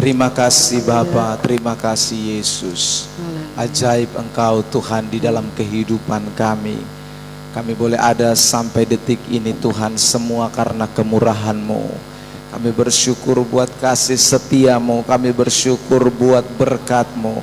Terima kasih Bapa, terima kasih Yesus. Ajaib Engkau Tuhan di dalam kehidupan kami. Kami boleh ada sampai detik ini Tuhan, semua karena kemurahan-Mu. Kami bersyukur buat kasih setia-Mu, kami bersyukur buat berkat-Mu,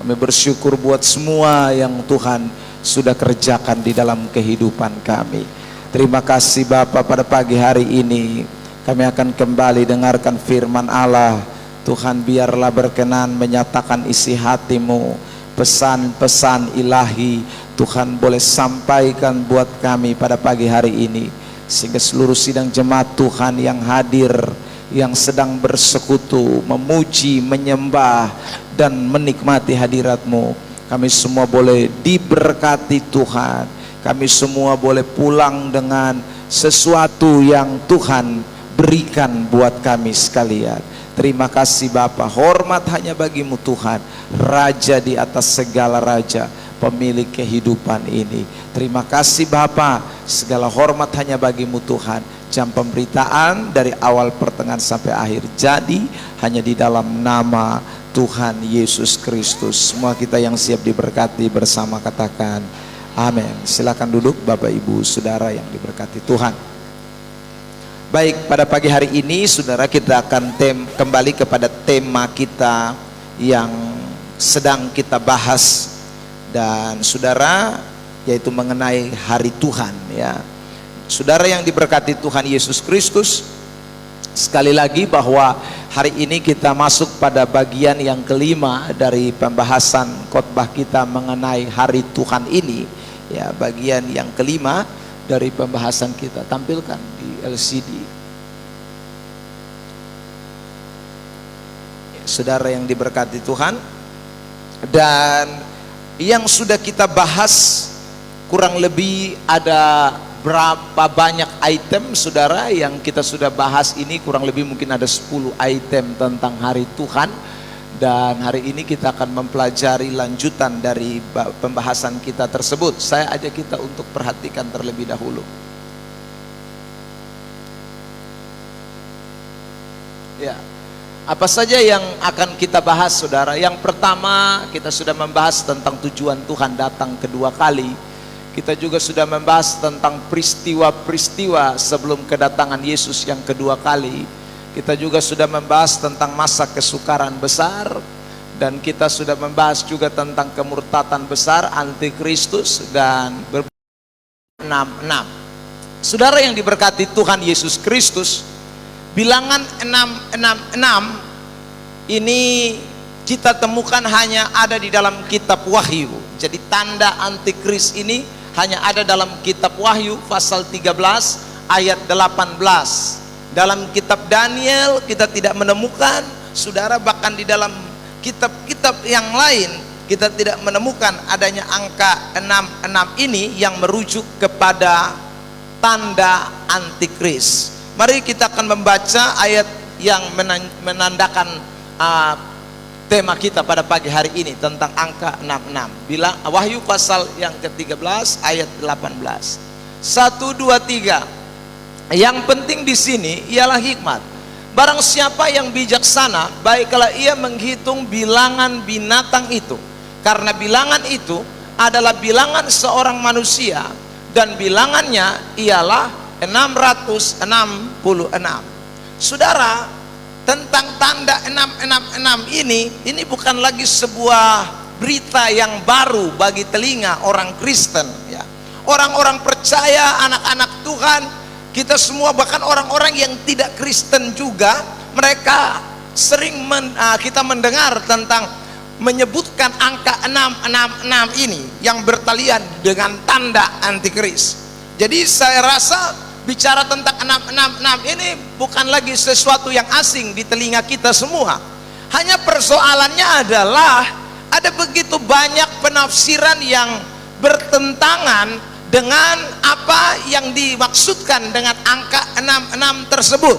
kami bersyukur buat semua yang Tuhan sudah kerjakan di dalam kehidupan kami. Terima kasih Bapa, pada pagi hari ini kami akan kembali dengarkan firman Allah. Tuhan, biarlah berkenan menyatakan isi hati-Mu, pesan-pesan ilahi Tuhan boleh sampaikan buat kami pada pagi hari ini, sehingga seluruh sidang jemaat Tuhan yang hadir, yang sedang bersekutu, memuji, menyembah dan menikmati hadirat-Mu, kami semua boleh diberkati Tuhan. Kami semua boleh pulang dengan sesuatu yang Tuhan berikan buat kami sekalian. Terima kasih Bapa, hormat hanya bagi-Mu Tuhan, Raja di atas segala raja, pemilik kehidupan ini. Terima kasih Bapa, segala hormat hanya bagi-Mu Tuhan. Jam pemberitaan dari awal pertengahan sampai akhir jadi hanya di dalam nama Tuhan Yesus Kristus. Semua kita yang siap diberkati bersama katakan amin. Silakan duduk Bapak Ibu Saudara yang diberkati Tuhan. Baik, pada pagi hari ini saudara, kita akan kembali kepada tema kita yang sedang kita bahas, dan saudara, yaitu mengenai hari Tuhan ya. Saudara yang diberkati Tuhan Yesus Kristus, sekali lagi bahwa hari ini kita masuk pada bagian yang kelima dari pembahasan khotbah kita mengenai hari Tuhan ini ya. Bagian yang kelima dari pembahasan kita, tampilkan di LCD. Saudara yang diberkati Tuhan, dan yang sudah kita bahas kurang lebih ada berapa banyak item saudara yang kita sudah bahas ini, kurang lebih mungkin ada 10 item tentang hari Tuhan. Dan hari ini kita akan mempelajari lanjutan dari pembahasan kita tersebut. Saya ajak kita untuk perhatikan terlebih dahulu. Ya, apa saja yang akan kita bahas saudara? Yang pertama, kita sudah membahas tentang tujuan Tuhan datang kedua kali. Kita juga sudah membahas tentang peristiwa-peristiwa sebelum kedatangan Yesus yang kedua kali. Kita juga sudah membahas tentang masa kesukaran besar, dan kita sudah membahas juga tentang kemurtatan besar antikristus dan 66. Saudara yang diberkati Tuhan Yesus Kristus, bilangan 666 ini kita temukan hanya ada di dalam kitab Wahyu. Jadi tanda antikris ini hanya ada dalam kitab Wahyu pasal 13 ayat 18. Dalam kitab Daniel kita tidak menemukan saudara, bahkan di dalam kitab-kitab yang lain kita tidak menemukan adanya angka 66 ini yang merujuk kepada tanda antikris. Mari kita akan membaca ayat yang menandakan tema kita pada pagi hari ini tentang angka 66. Bilang Wahyu pasal yang ke-13 ayat 18. 1, 2, 3. Yang penting di sini ialah hikmat. Barang siapa yang bijaksana, baiklah ia menghitung bilangan binatang itu, karena bilangan itu adalah bilangan seorang manusia, dan bilangannya ialah 666. Saudara, tentang tanda 666 ini bukan lagi sebuah berita yang baru bagi telinga orang Kristen ya. Orang-orang percaya, anak-anak Tuhan, kita semua, bahkan orang-orang yang tidak Kristen juga, mereka sering kita mendengar tentang menyebutkan angka 666 ini yang bertalian dengan tanda antikris. Jadi saya rasa bicara tentang 666 ini bukan lagi sesuatu yang asing di telinga kita semua. Hanya persoalannya adalah ada begitu banyak penafsiran yang bertentangan dengan apa yang dimaksudkan dengan angka 66 tersebut.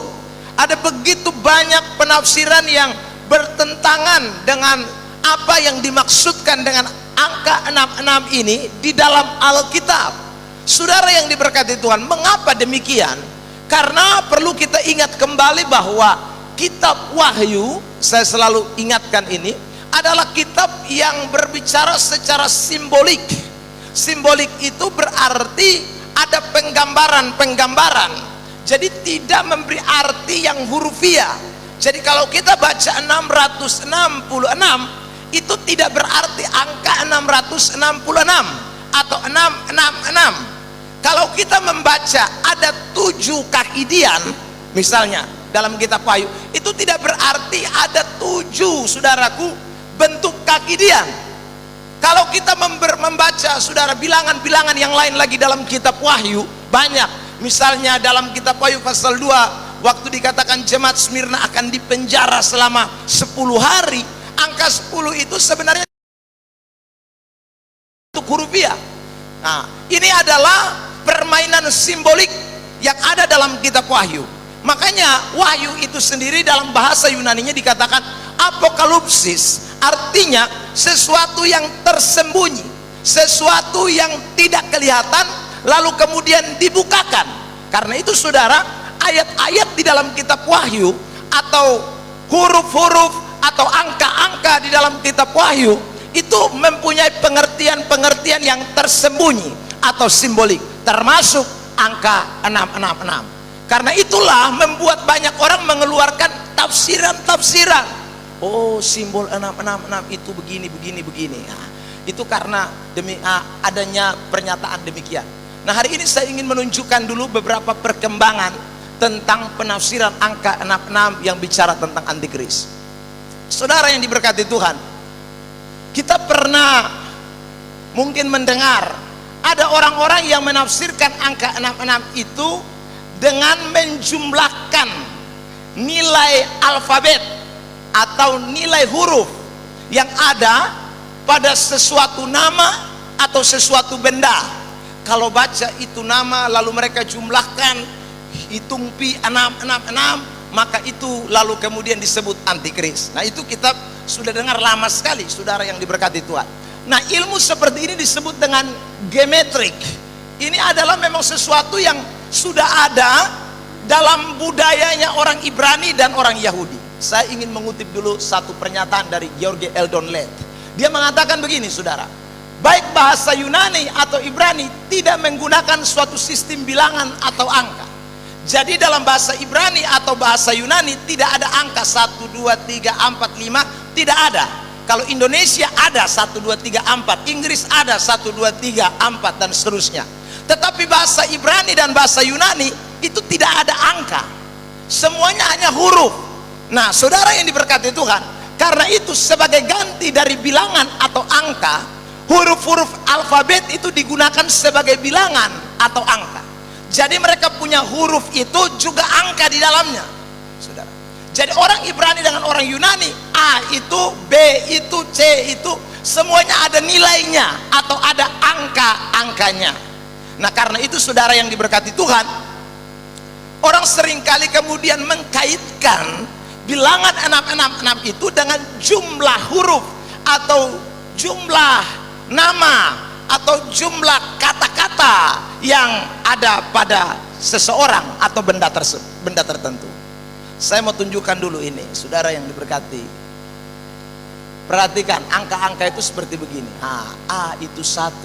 Ada begitu banyak penafsiran yang bertentangan dengan apa yang dimaksudkan dengan angka 66 ini di dalam Alkitab. Saudara yang diberkati Tuhan, mengapa demikian? Karena perlu kita ingat kembali bahwa kitab Wahyu, saya selalu ingatkan ini, adalah kitab yang berbicara secara simbolik. Simbolik itu berarti ada penggambaran-penggambaran. Jadi tidak memberi arti yang hurufiah. Jadi kalau kita baca 666, itu tidak berarti angka 666 atau 666. Kalau kita membaca ada 7 kakidian misalnya dalam kitab Wahyu, itu tidak berarti ada 7, saudaraku, bentuk kakidian. Kalau kita membaca, saudara, bilangan-bilangan yang lain lagi dalam kitab Wahyu banyak. Misalnya dalam kitab Wahyu pasal 2, waktu dikatakan jemaat Smyrna akan dipenjara selama 10 hari, angka 10 itu sebenarnya untuk hurufiah. Nah, ini adalah permainan simbolik yang ada dalam kitab Wahyu. Makanya Wahyu itu sendiri dalam bahasa Yunaninya dikatakan apokalipsis, artinya sesuatu yang tersembunyi, sesuatu yang tidak kelihatan lalu kemudian dibukakan. Karena itu, saudara, ayat-ayat di dalam kitab Wahyu atau huruf-huruf atau angka-angka di dalam kitab Wahyu itu mempunyai pengertian-pengertian yang tersembunyi atau simbolik, termasuk angka 666. Karena itulah membuat banyak orang mengeluarkan tafsiran-tafsiran. Oh, simbol 666 itu begini. Nah, itu karena adanya pernyataan demikian. Nah, hari ini saya ingin menunjukkan dulu beberapa perkembangan tentang penafsiran angka 66 yang bicara tentang antikris. Saudara yang diberkati Tuhan, kita pernah mungkin mendengar ada orang-orang yang menafsirkan angka 66 itu dengan menjumlahkan nilai alfabet atau nilai huruf yang ada pada sesuatu nama atau sesuatu benda. Kalau baca itu nama lalu mereka jumlahkan, hitung pi 666, maka itu lalu kemudian disebut antikris. Nah, itu kita sudah dengar lama sekali, saudara yang diberkati Tuhan. Nah, ilmu seperti ini disebut dengan geometrik. Ini adalah memang sesuatu yang sudah ada dalam budayanya orang Ibrani dan orang Yahudi. Saya ingin mengutip dulu satu pernyataan dari George Eldon Ladd. Dia mengatakan begini, saudara, baik bahasa Yunani atau Ibrani tidak menggunakan suatu sistem bilangan atau angka. Jadi dalam bahasa Ibrani atau bahasa Yunani tidak ada angka 1, 2, 3, 4, 5, tidak ada. Kalau Indonesia ada 1, 2, 3, 4, Inggris ada 1, 2, 3, 4 dan seterusnya. Tetapi bahasa Ibrani dan bahasa Yunani itu tidak ada angka, semuanya hanya huruf. Nah, saudara yang diberkati Tuhan, karena itu sebagai ganti dari bilangan atau angka, huruf-huruf alfabet itu digunakan sebagai bilangan atau angka. Jadi mereka punya huruf itu juga angka di dalamnya, saudara. Jadi orang Ibrani dengan orang Yunani, A itu, B itu, C itu, semuanya ada nilainya atau ada angka-angkanya. Nah, karena itu, saudara yang diberkati Tuhan, orang seringkali kemudian mengkaitkan bilangan 666 itu dengan jumlah huruf atau jumlah nama atau jumlah kata-kata yang ada pada seseorang atau benda tertentu. Saya mau tunjukkan dulu ini, saudara yang diberkati. Perhatikan, angka-angka itu seperti begini. A itu 1,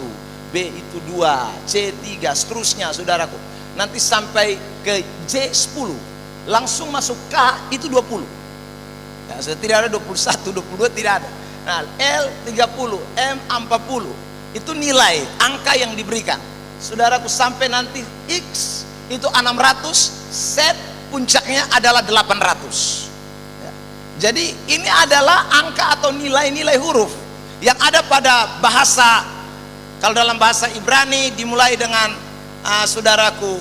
B itu 2, C 3, seterusnya, saudaraku. Nanti sampai ke J 10, langsung masuk K itu 20. Ya, sudah tidak ada 21, 22 tidak ada. Nah, L 30, M 40. Itu nilai angka yang diberikan, saudaraku, sampai nanti X itu 600, Z puncaknya adalah 800. Ya. Jadi ini adalah angka atau nilai-nilai huruf yang ada pada bahasa. Kalau dalam bahasa Ibrani dimulai dengan saudaraku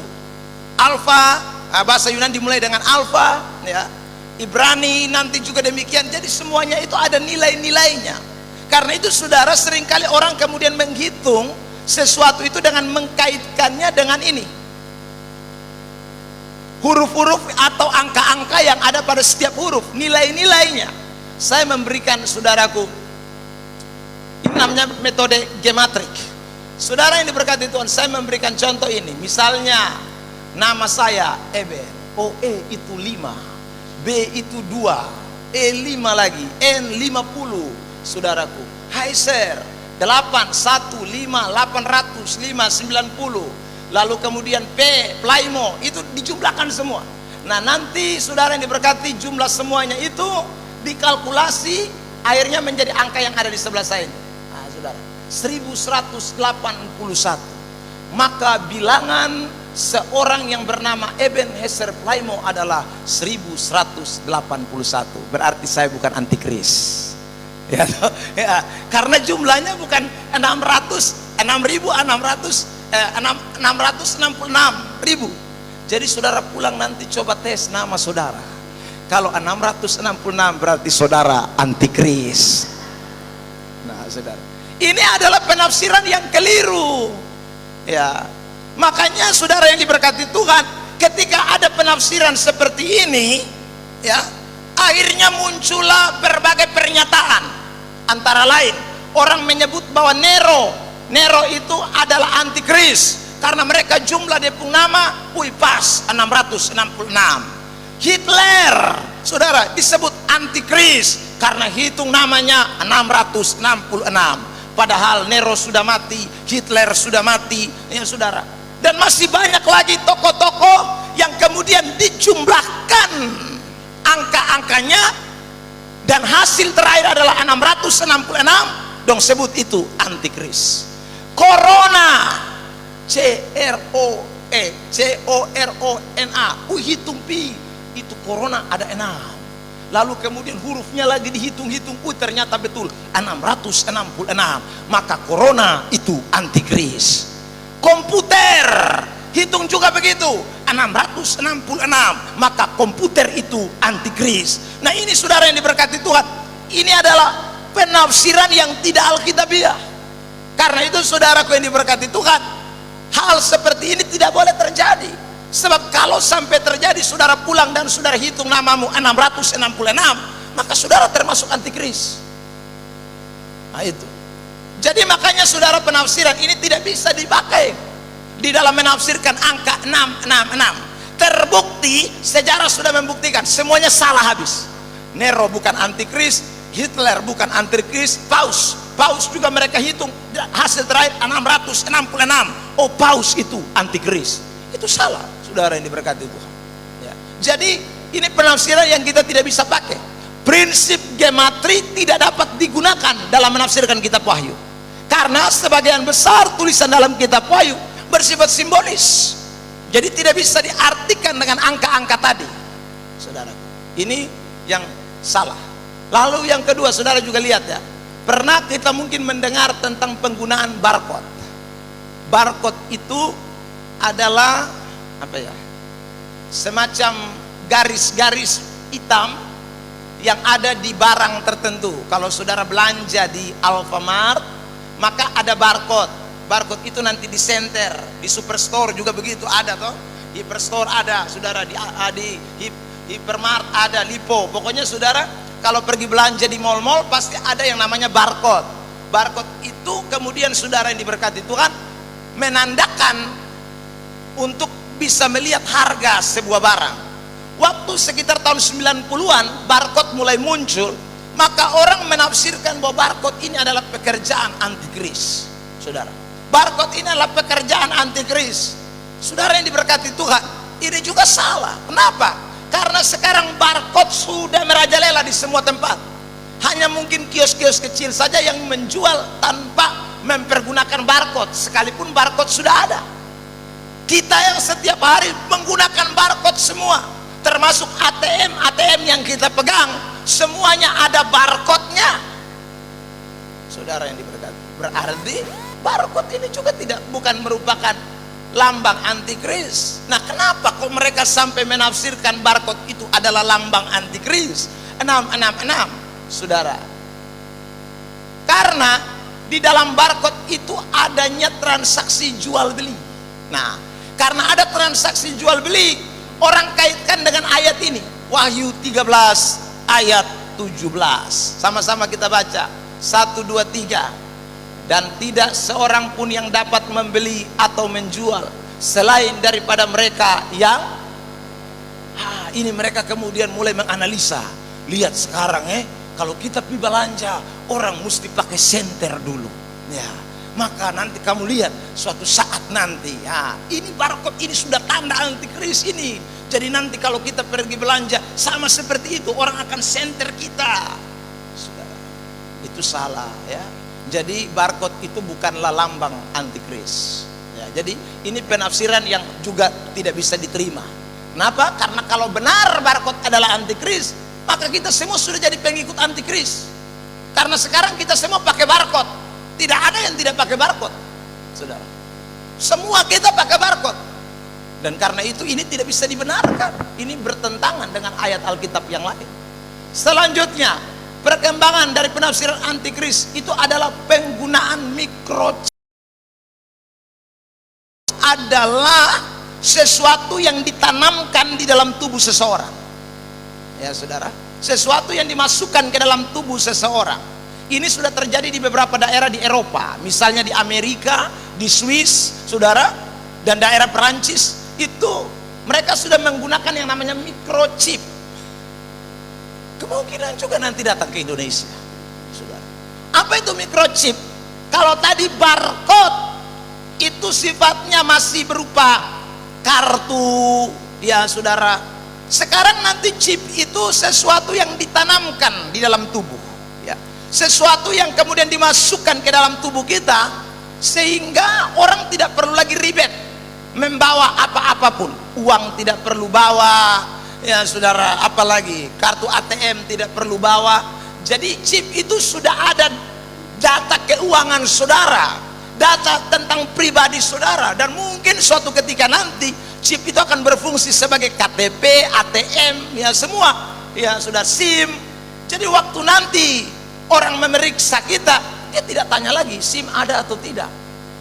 alfa, bahasa Yunani dimulai dengan alfa, ya. Ibrani nanti juga demikian. Jadi semuanya itu ada nilai-nilainya. Karena itu, saudara, seringkali orang kemudian menghitung sesuatu itu dengan mengkaitkannya dengan ini, huruf-huruf atau angka-angka yang ada pada setiap huruf, nilai-nilainya. Saya memberikan, saudaraku, ini namanya metode geometrik. Saudara yang diberkati Tuhan, saya memberikan contoh ini. Misalnya nama saya Eben, OE itu 5, B B itu 2, E 5 lagi, N 50, saudaraku. Heiser 8, 1, 5, 800, 5, 90. Lalu kemudian P, Plymo, itu dijumlahkan semua. Nah nanti saudara yang diberkati, jumlah semuanya itu dikalkulasi, akhirnya menjadi angka yang ada di sebelah saya ini. Nah saudara, 1181. Maka bilangan seorang yang bernama Ebenezer Plymo adalah 1181. Berarti saya bukan antikris. Ya, ya, karena jumlahnya bukan 666.000. Jadi saudara pulang nanti coba tes nama saudara. Kalau 666 berarti saudara antikris. Nah saudara, ini adalah penafsiran yang keliru. Ya, makanya saudara yang diberkati Tuhan, ketika ada penafsiran seperti ini, ya, akhirnya muncullah berbagai pernyataan. Antara lain, orang menyebut bahwa Nero itu adalah antikris karena mereka jumlah dia pun nama, pas 666. Hitler, saudara, disebut antikris karena hitung namanya 666. Padahal Nero sudah mati, Hitler sudah mati, ya saudara. Dan masih banyak lagi tokoh-tokoh yang kemudian dijumlahkan angka-angkanya, dan hasil terakhir adalah 666. Dong sebut itu antikris. Corona, CORONA, hitung pi, itu corona ada 6. Lalu kemudian hurufnya lagi dihitung-hitung, ternyata betul 666. Maka corona itu antikris. Komputer hitung juga begitu, 666. Maka komputer itu antikris. Nah ini saudara yang diberkati Tuhan, ini adalah penafsiran yang tidak alkitabiah. Karena itu saudaraku yang diberkati Tuhan, hal seperti ini tidak boleh terjadi. Sebab kalau sampai terjadi, saudara pulang dan saudara hitung namamu 666, maka saudara termasuk antikris. Nah itu. Jadi makanya saudara, penafsiran ini tidak bisa dipakai di dalam menafsirkan angka 666. Terbukti, sejarah sudah membuktikan semuanya salah habis. Nero bukan antikris, Hitler bukan antikris, Paus juga mereka hitung hasil terakhir 666. Oh, Paus itu antikris. Itu salah, saudara yang diberkati Tuhan. Ya. Jadi ini penafsiran yang kita tidak bisa pakai. Prinsip gematri tidak dapat digunakan dalam menafsirkan kitab Wahyu, karena sebagian besar tulisan dalam kitab Wahyu bersifat simbolis. Jadi tidak bisa diartikan dengan angka-angka tadi, saudara. Ini yang salah. Lalu yang kedua, saudara juga lihat ya, pernah kita mungkin mendengar tentang penggunaan barcode. Barcode itu adalah apa ya, semacam garis-garis hitam yang ada di barang tertentu. Kalau saudara belanja di Alfamart, maka ada barcode. Barcode itu nanti di center, di superstore juga begitu ada toh, hyperstore ada, saudara, di hypermart ada, Lipo. Pokoknya saudara kalau pergi belanja di mall-mall pasti ada yang namanya barcode. Barcode itu kemudian saudara yang diberkati Tuhan menandakan untuk bisa melihat harga sebuah barang. Waktu sekitar tahun 90-an barcode mulai muncul, maka orang menafsirkan bahwa barcode ini adalah pekerjaan antikris. Saudara, barcode ini adalah pekerjaan antikris. Saudara yang diberkati Tuhan, ini juga salah. Kenapa? Karena sekarang barcode sudah merajalela di semua tempat. Hanya mungkin kios-kios kecil saja yang menjual tanpa mempergunakan barcode, sekalipun barcode sudah ada. Kita yang setiap hari menggunakan barcode semua, termasuk ATM yang kita pegang, semuanya ada barcode-nya. Saudara yang diberkati, berarti barcode ini juga bukan merupakan lambang antikris. Nah, kenapa kok mereka sampai menafsirkan barcode itu adalah lambang antikris 666, saudara? Karena di dalam barcode itu adanya transaksi jual beli. Nah, karena ada transaksi jual beli, orang kaitkan dengan ayat ini, Wahyu 13 ayat 17. Sama-sama kita baca, 1, 2, 3. Dan tidak seorang pun yang dapat membeli atau menjual selain daripada mereka yang ini mereka kemudian mulai menganalisa. Lihat sekarang kalau kita pergi belanja, orang mesti pakai senter dulu. Ya, maka nanti kamu lihat suatu saat nanti, ini barcode ini sudah tanda antikris ini. Jadi nanti kalau kita pergi belanja sama seperti itu, orang akan senter kita. Saudara, itu salah ya. Jadi barcode itu bukanlah lambang antikris. Ya, jadi ini penafsiran yang juga tidak bisa diterima. Kenapa? Karena kalau benar barcode adalah antikris, maka kita semua sudah jadi pengikut antikris. Karena sekarang kita semua pakai barcode. Tidak ada yang tidak pakai barcode, saudara. Semua kita pakai barcode. Dan karena itu ini tidak bisa dibenarkan. Ini bertentangan dengan ayat Alkitab yang lain. Selanjutnya, perkembangan dari penafsiran antikris itu adalah penggunaan microchip. Adalah sesuatu yang ditanamkan di dalam tubuh seseorang. Ya saudara, sesuatu yang dimasukkan ke dalam tubuh seseorang. Ini sudah terjadi di beberapa daerah di Eropa, misalnya di Amerika, di Swiss, saudara, dan daerah Perancis. Itu mereka sudah menggunakan yang namanya microchip. Kemungkinan juga nanti datang ke Indonesia, saudara. Apa itu microchip? Kalau tadi barcode itu sifatnya masih berupa kartu, ya saudara. Sekarang nanti chip itu sesuatu yang ditanamkan di dalam tubuh, ya. Sesuatu yang kemudian dimasukkan ke dalam tubuh kita, sehingga orang tidak perlu lagi ribet membawa apa-apapun. Uang tidak perlu bawa, ya saudara, apalagi kartu ATM tidak perlu bawa. Jadi chip itu sudah ada data keuangan saudara, data tentang pribadi saudara, dan mungkin suatu ketika nanti chip itu akan berfungsi sebagai KTP, ATM, ya semua, ya sudah SIM. Jadi waktu nanti orang memeriksa kita, dia tidak tanya lagi SIM ada atau tidak,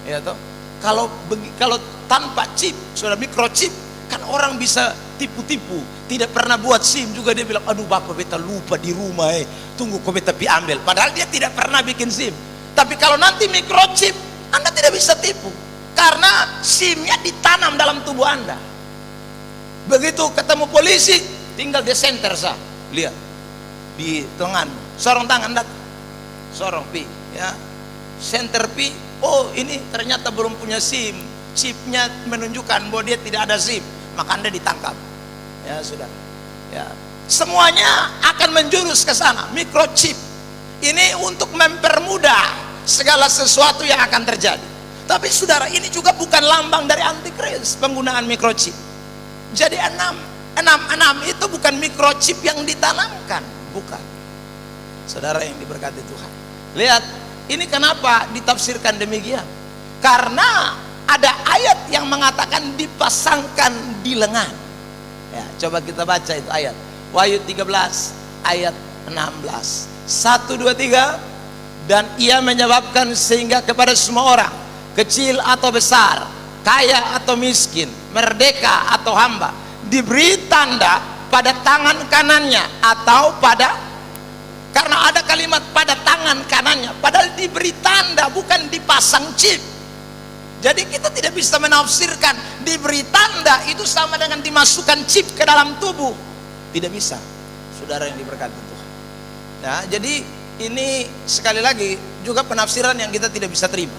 ya toh. Kalau tanpa chip, sudah microchip, kan orang bisa tipu-tipu. Tidak pernah buat SIM juga dia bilang, aduh bapak beta lupa di rumah, tunggu kau beta pi ambil. Padahal dia tidak pernah bikin SIM. Tapi kalau nanti microchip, Anda tidak bisa tipu, karena SIM-nya ditanam dalam tubuh Anda. Begitu ketemu polisi, tinggal desenter sah, lihat di tangan, sorong tangan datang, sorong pi, ya, center pi. Oh ini ternyata belum punya SIM, chipnya menunjukkan bahwa dia tidak ada SIM, maka Anda ditangkap. Ya sudah, ya semuanya akan menjurus ke sana. Microchip ini untuk mempermudah segala sesuatu yang akan terjadi. Tapi saudara, ini juga bukan lambang dari antikris, penggunaan microchip. Jadi 666 itu bukan microchip yang ditanamkan, bukan. Saudara yang diberkati Tuhan, lihat ini kenapa ditafsirkan demikian. Karena ada ayat yang mengatakan dipasangkan di lengan. Ya, coba kita baca itu ayat Wahyu 13 ayat 16. 1, 2, 3. Dan ia menyebabkan sehingga kepada semua orang, kecil atau besar, kaya atau miskin, merdeka atau hamba, diberi tanda pada tangan kanannya atau pada, karena ada kalimat pada tangan kanannya, padahal diberi tanda, bukan dipasang chip. Jadi kita tidak bisa menafsirkan diberi tanda itu sama dengan dimasukkan chip ke dalam tubuh. Tidak bisa, saudara yang diberkati Tuhan. Nah, jadi ini sekali lagi juga penafsiran yang kita tidak bisa terima.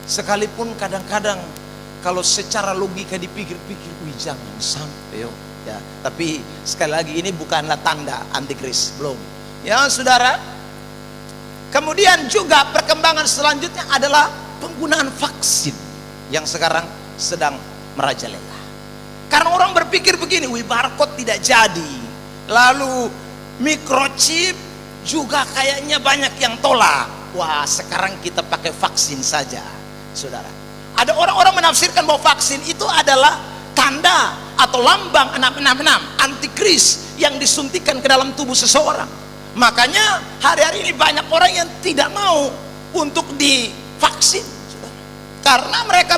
Sekalipun kadang-kadang kalau secara logika dipikir-pikir, wih jangan sampai ya. Tapi sekali lagi ini bukanlah tanda antikris, belum. Ya saudara. Kemudian juga perkembangan selanjutnya adalah penggunaan vaksin yang sekarang sedang merajalela. Karena orang berpikir begini, wih barcode tidak jadi, lalu microchip juga kayaknya banyak yang tolak. Wah sekarang kita pakai vaksin saja, saudara. Ada orang-orang menafsirkan bahwa vaksin itu adalah tanda atau lambang 666 antikris yang disuntikan ke dalam tubuh seseorang. Makanya hari-hari ini banyak orang yang tidak mau untuk divaksin, saudara. Karena mereka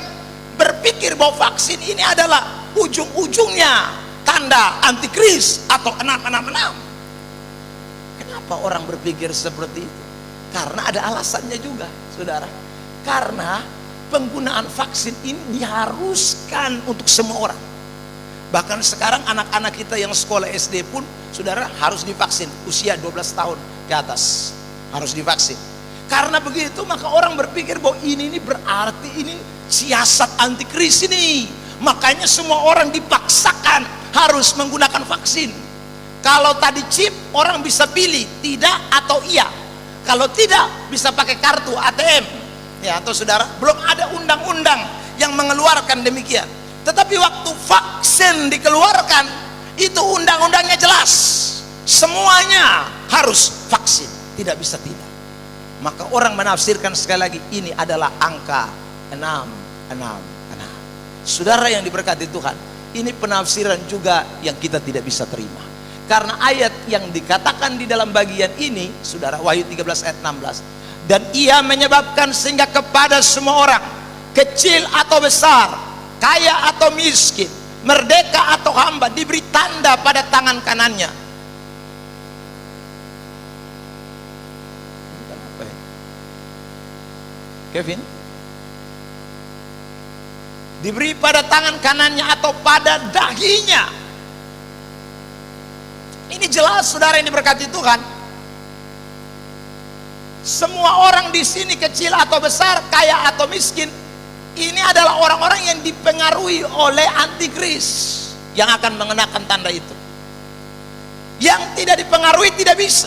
berpikir bahwa vaksin ini adalah ujung-ujungnya tanda antikris atau 666. Kenapa orang berpikir seperti itu? Karena ada alasannya juga, saudara. Karena penggunaan vaksin ini diharuskan untuk semua orang. Bahkan sekarang anak-anak kita yang sekolah SD pun, saudara, harus divaksin. Usia 12 tahun ke atas harus divaksin. Karena begitu maka orang berpikir bahwa ini berarti ini siasat antikris ini. Makanya semua orang dipaksakan harus menggunakan vaksin. Kalau tadi chip, orang bisa pilih tidak atau iya. Kalau tidak, bisa pakai kartu ATM. Ya, atau saudara, belum ada undang-undang yang mengeluarkan demikian. Tetapi waktu vaksin dikeluarkan, itu undang-undangnya jelas. Semuanya harus vaksin, tidak bisa tidak. Maka orang menafsirkan sekali lagi, ini adalah angka 666. Saudara yang diberkati Tuhan, ini penafsiran juga yang kita tidak bisa terima. Karena ayat yang dikatakan di dalam bagian ini, saudara, Wahyu 13 ayat 16, dan ia menyebabkan sehingga kepada semua orang, kecil atau besar, kaya atau miskin, merdeka atau hamba, diberi tanda pada tangan kanannya. Apa ya? Kevin? Diberi pada tangan kanannya atau pada dahinya. Ini jelas, saudara yang diberkati Tuhan. Semua orang di sini, kecil atau besar, kaya atau miskin, ini adalah orang-orang yang dipengaruhi oleh antikris yang akan mengenakan tanda itu. Yang tidak dipengaruhi tidak bisa.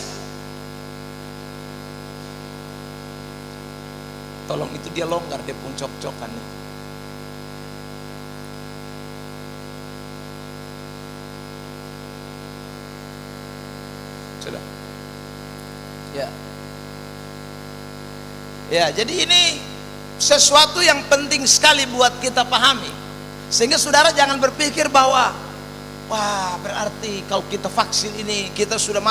Tolong, itu dia longgar, dia pun cok-cokan nih. Sudah. Ya, jadi ini sesuatu yang penting sekali buat kita pahami. Sehingga saudara jangan berpikir bahwa wah, berarti kalau kita vaksin ini kita sudah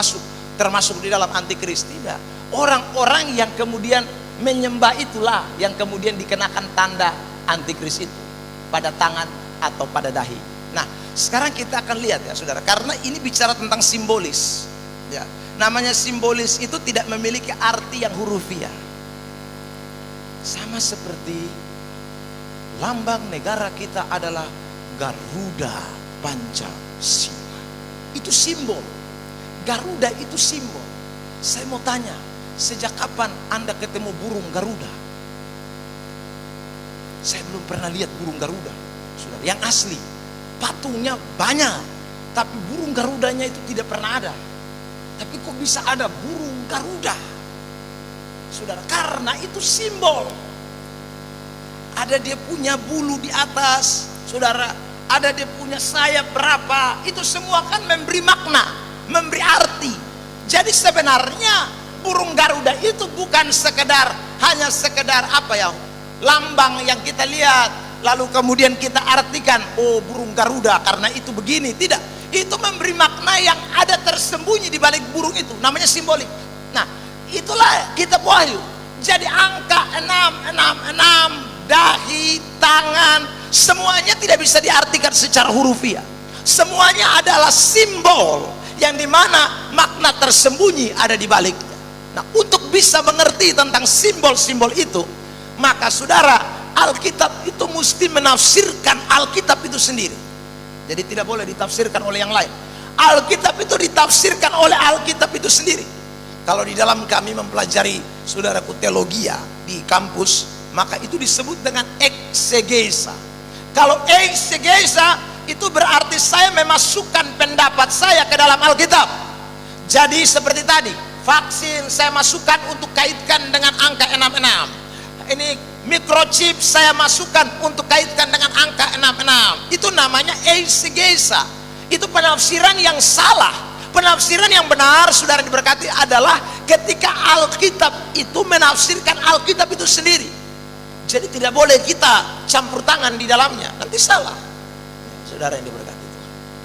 termasuk di dalam antikris. Tidak. Orang-orang yang kemudian menyembah itulah yang kemudian dikenakan tanda antikris itu pada tangan atau pada dahi. Nah, sekarang kita akan lihat ya saudara, karena ini bicara tentang simbolis. Ya, namanya simbolis itu tidak memiliki arti yang hurufiah. Sama seperti lambang negara kita adalah Garuda Pancasila. Itu simbol. Garuda itu simbol. Saya mau tanya, sejak kapan Anda ketemu burung Garuda? Saya belum pernah lihat burung Garuda, saudara, yang asli. Patungnya banyak, tapi burung Garudanya itu tidak pernah ada. Tapi kok bisa ada burung Garuda, saudara? Karena itu simbol. Ada dia punya bulu di atas, saudara. Ada dia punya sayap berapa. Itu semua kan memberi makna, memberi arti. Jadi sebenarnya burung Garuda itu bukan hanya sekedar apa ya, lambang yang kita lihat lalu kemudian kita artikan, oh burung Garuda karena itu begini. Tidak, itu memberi makna yang ada tersembunyi di balik burung itu, namanya simbolik. Nah, itulah kitab Wahyu. Jadi angka 666, dahi, tangan, semuanya tidak bisa diartikan secara hurufiah. Semuanya adalah simbol yang dimana makna tersembunyi ada di baliknya. Nah, untuk bisa mengerti tentang simbol-simbol itu, maka saudara, Alkitab itu mesti menafsirkan Alkitab itu sendiri. Jadi tidak boleh ditafsirkan oleh yang lain. Alkitab itu ditafsirkan oleh Alkitab itu sendiri. Kalau di dalam kami mempelajari, saudaraku, teologia di kampus, maka itu disebut dengan eksegesa. Kalau eksegesa itu berarti saya memasukkan pendapat saya ke dalam Alkitab. Jadi seperti tadi, vaksin saya masukkan untuk kaitkan dengan angka 66. Ini microchip saya masukkan untuk kaitkan dengan angka 66. Itu namanya eksegesa. Itu penafsiran yang salah. Penafsiran yang benar, saudara diberkati, adalah ketika Alkitab itu menafsirkan Alkitab itu sendiri. Jadi tidak boleh kita campur tangan di dalamnya, nanti salah, saudara yang diberkati.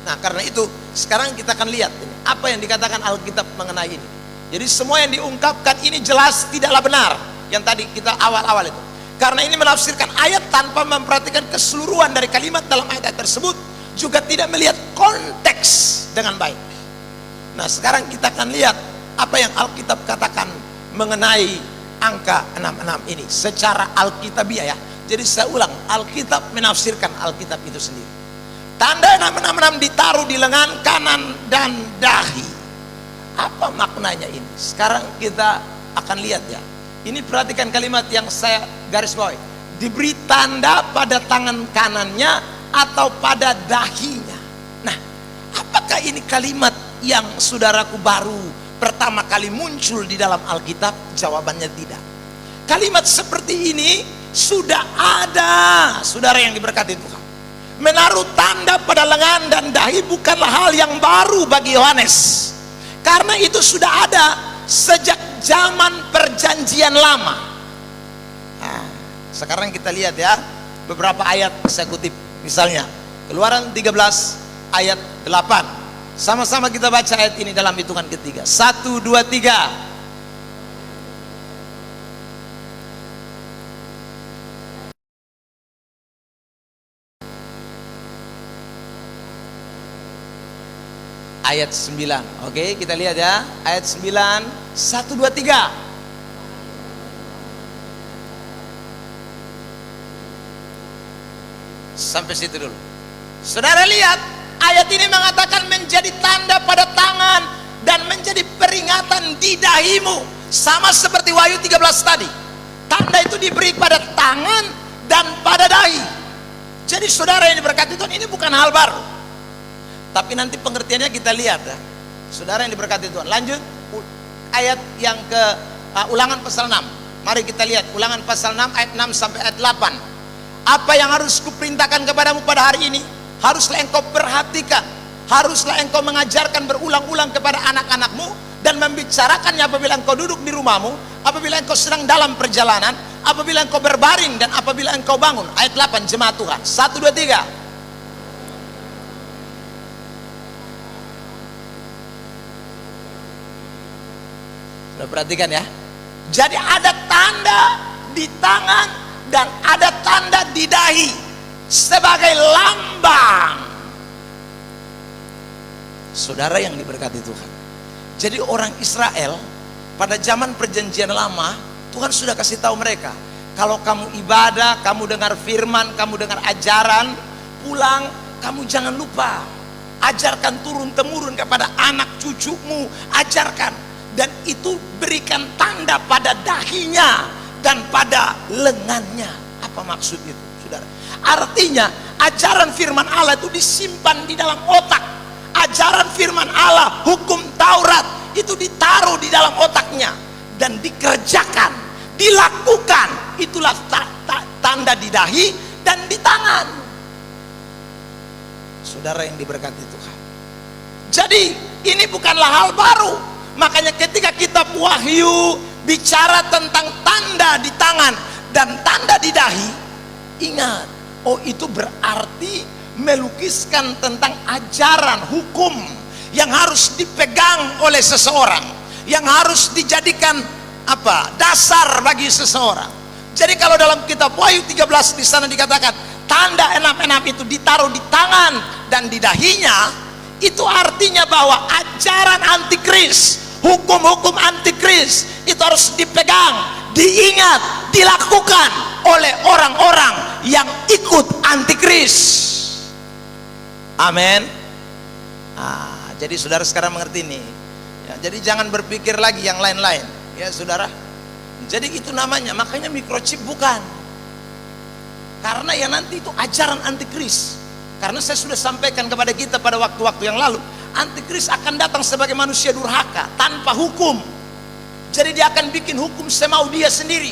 Nah, karena itu sekarang kita akan lihat ini, apa yang dikatakan Alkitab mengenai ini. Jadi semua yang diungkapkan ini jelas tidaklah benar. Yang tadi kita awal-awal itu, karena ini menafsirkan ayat tanpa memperhatikan keseluruhan dari kalimat dalam ayat tersebut, juga tidak melihat konteks dengan baik. Nah, sekarang kita akan lihat apa yang Alkitab katakan mengenai angka 66 ini secara Alkitabiah ya. Jadi saya ulang, Alkitab menafsirkan Alkitab itu sendiri. Tanda 666 ditaruh di lengan kanan dan dahi. Apa maknanya ini? Sekarang kita akan lihat ya. Ini perhatikan kalimat yang saya garis bawahi. Diberi tanda pada tangan kanannya atau pada dahinya. Nah, apakah ini kalimat yang saudaraku baru pertama kali muncul di dalam Alkitab? Jawabannya tidak. Kalimat seperti ini sudah ada, saudara yang diberkati Tuhan. Menaruh tanda pada lengan dan dahi bukanlah hal yang baru bagi Yohanes, karena itu sudah ada sejak zaman perjanjian lama. Nah, sekarang kita lihat ya beberapa ayat saya kutip. Misalnya Keluaran 13 ayat 8. Sama-sama kita baca ayat ini dalam hitungan ketiga. 1, 2, 3. Ayat 9. Oke, kita lihat ya. Ayat 9. 1, 2, 3. Sampai situ dulu. Saudara lihat, ayat ini mengatakan menjadi tanda pada tangan dan menjadi peringatan di dahimu. Sama seperti Wahyu 13 tadi. Tanda itu diberi pada tangan dan pada dahi. Jadi saudara yang diberkati Tuhan, ini bukan hal baru. Tapi nanti pengertiannya kita lihat ya. Saudara yang diberkati Tuhan. Lanjut ayat yang ke Ulangan pasal 6. Mari kita lihat Ulangan pasal 6 ayat 6 sampai ayat 8. Apa yang harus kuperintahkan kepadamu pada hari ini? Haruslah engkau perhatikan. Haruslah engkau mengajarkan berulang-ulang kepada anak-anakmu dan membicarakannya apabila engkau duduk di rumahmu, apabila engkau sedang dalam perjalanan, apabila engkau berbaring, dan apabila engkau bangun. Ayat 8 jemaat Tuhan. 1, 2, 3. Perhatikan ya. Jadi ada tanda di tangan dan ada tanda di dahi sebagai lambang. Saudara yang diberkati Tuhan. Jadi orang Israel pada zaman perjanjian lama, Tuhan sudah kasih tahu mereka, kalau kamu ibadah, kamu dengar firman, kamu dengar ajaran, pulang kamu jangan lupa ajarkan turun temurun kepada anak cucumu, ajarkan. Dan itu berikan tanda pada dahinya dan pada lengannya. Apa maksud itu, saudara? Artinya ajaran firman Allah itu disimpan di dalam otak. Ajaran firman Allah, hukum Taurat itu ditaruh di dalam otaknya dan dikerjakan, dilakukan. Itulah tanda di dahi dan di tangan. Saudara yang diberkati Tuhan. Jadi ini bukanlah hal baru. Makanya ketika kitab Wahyu bicara tentang tanda di tangan dan tanda di dahi, ingat, oh itu berarti melukiskan tentang ajaran hukum yang harus dipegang oleh seseorang, yang harus dijadikan dasar bagi seseorang. Jadi kalau dalam kitab Wahyu 13 di sana dikatakan tanda 666 itu ditaruh di tangan dan di dahinya, itu artinya bahwa ajaran antikris, hukum-hukum antikris itu harus dipegang, diingat, dilakukan oleh orang-orang yang ikut antikris. Amin. Jadi saudara sekarang mengerti ini ya, jadi jangan berpikir lagi yang lain-lain ya saudara. Jadi itu namanya, makanya microchip bukan, karena yang nanti itu ajaran antikris. Karena saya sudah sampaikan kepada kita pada waktu-waktu yang lalu, antikris akan datang sebagai manusia durhaka tanpa hukum. Jadi dia akan bikin hukum semau dia sendiri.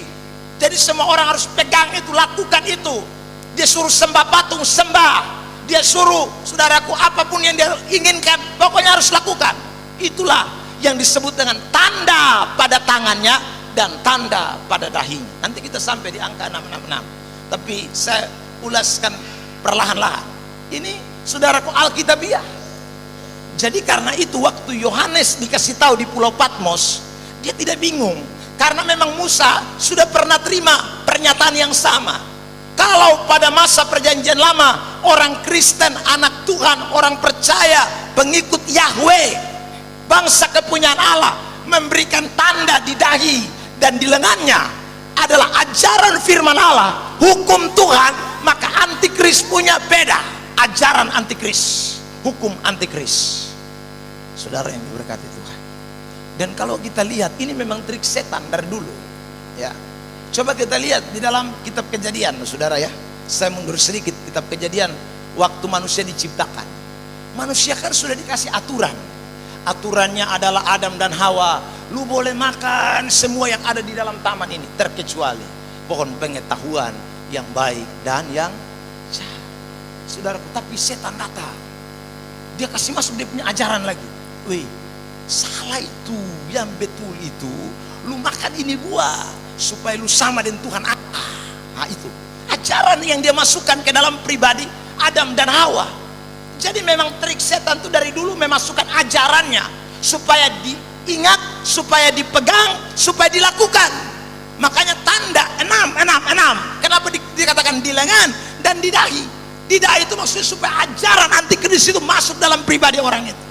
Jadi semua orang harus pegang itu, lakukan itu. Dia suruh sembah patung, sembah. Dia suruh, saudaraku, apapun yang dia inginkan pokoknya harus lakukan. Itulah yang disebut dengan tanda pada tangannya dan tanda pada dahinya. Nanti kita sampai di angka 666. Tapi saya ulaskan perlahan-lahan. Ini saudaraku Alkitabiah. Jadi karena itu waktu Yohanes dikasih tahu di Pulau Patmos, dia tidak bingung, karena memang Musa sudah pernah terima pernyataan yang sama. Kalau pada masa perjanjian lama orang Kristen, anak Tuhan, orang percaya, pengikut Yahweh, bangsa kepunyaan Allah, memberikan tanda di dahi dan di lengannya adalah ajaran firman Allah, hukum Tuhan, maka antikris punya beda. ajaran antikris, hukum antikris. Saudara yang diberkati Tuhan. Dan kalau kita lihat, ini memang trik setan dari dulu. Ya, coba kita lihat di dalam kitab Kejadian, saudara ya. Saya mundur sedikit, kitab Kejadian, waktu manusia diciptakan. Manusia kan sudah dikasih aturan. Aturannya adalah Adam dan Hawa, lu boleh makan semua yang ada di dalam taman ini, terkecuali pohon pengetahuan yang baik dan yang jahat. Saudaraku, tapi setan datang. Dia kasih masuk dia punya ajaran lagi. Wih, salah itu, yang betul itu, lu makan ini buah supaya lu sama dengan Tuhan Allah. Nah itu ajaran yang dia masukkan ke dalam pribadi Adam dan Hawa. Jadi memang trik setan itu dari dulu memasukkan ajarannya supaya diingat, supaya dipegang, supaya dilakukan. Makanya tanda 6. Kenapa dikatakan di lengan dan di dahi? Di dahi itu maksudnya supaya ajaran antikris itu masuk dalam pribadi orang itu.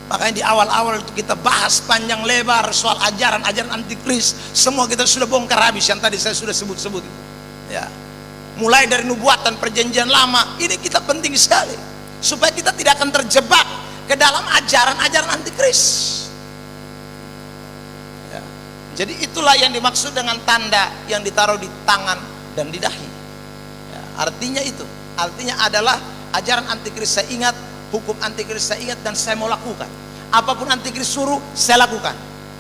Makanya di awal-awal itu kita bahas panjang lebar soal ajaran antikris. Semua kita sudah bongkar habis yang tadi saya sudah sebut-sebut. Ya. Mulai dari nubuatan perjanjian lama, ini kita penting sekali supaya kita tidak akan terjebak ke dalam ajaran antikris. Ya. Jadi itulah yang dimaksud dengan tanda yang ditaruh di tangan dan di dahi. Ya. Artinya itu, artinya adalah ajaran antikris saya ingat, hukum antikris saya ingat dan saya mau lakukan. Apapun antikris suruh, saya lakukan.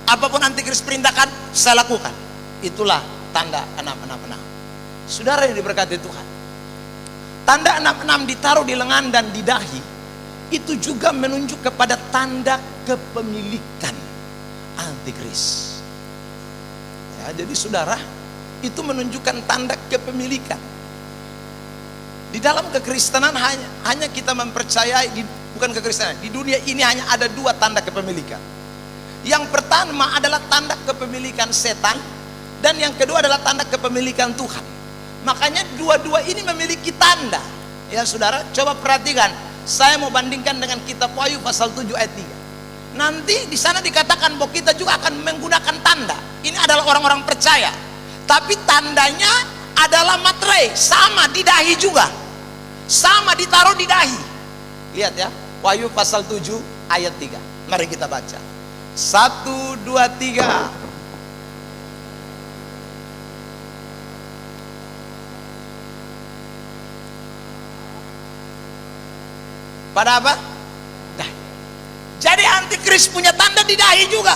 Apapun antikris perintahkan, saya lakukan. Itulah tanda 666. Saudara yang diberkati Tuhan, tanda 66 ditaruh di lengan dan di dahi, itu juga menunjuk kepada tanda kepemilikan antikris. Ya, jadi saudara, itu menunjukkan tanda kepemilikan. Di dalam kekristenan hanya kita mempercayai, bukan kekristenan, di dunia ini hanya ada 2 tanda kepemilikan. Yang pertama adalah tanda kepemilikan setan, dan yang kedua adalah tanda kepemilikan Tuhan. Makanya dua-dua ini memiliki tanda. Ya saudara, coba perhatikan. Saya mau bandingkan dengan kitab Wahyu pasal 7 ayat 3. Nanti di sana dikatakan bahwa kita juga akan menggunakan tanda. Ini adalah orang-orang percaya. Tapi tandanya adalah materai, sama di dahi juga. Sama ditaruh di dahi. Lihat ya, Wahyu pasal 7 ayat 3. Mari kita baca. 1, 2, 3. Pada apa? Dahi. Jadi antikris punya tanda di dahi juga.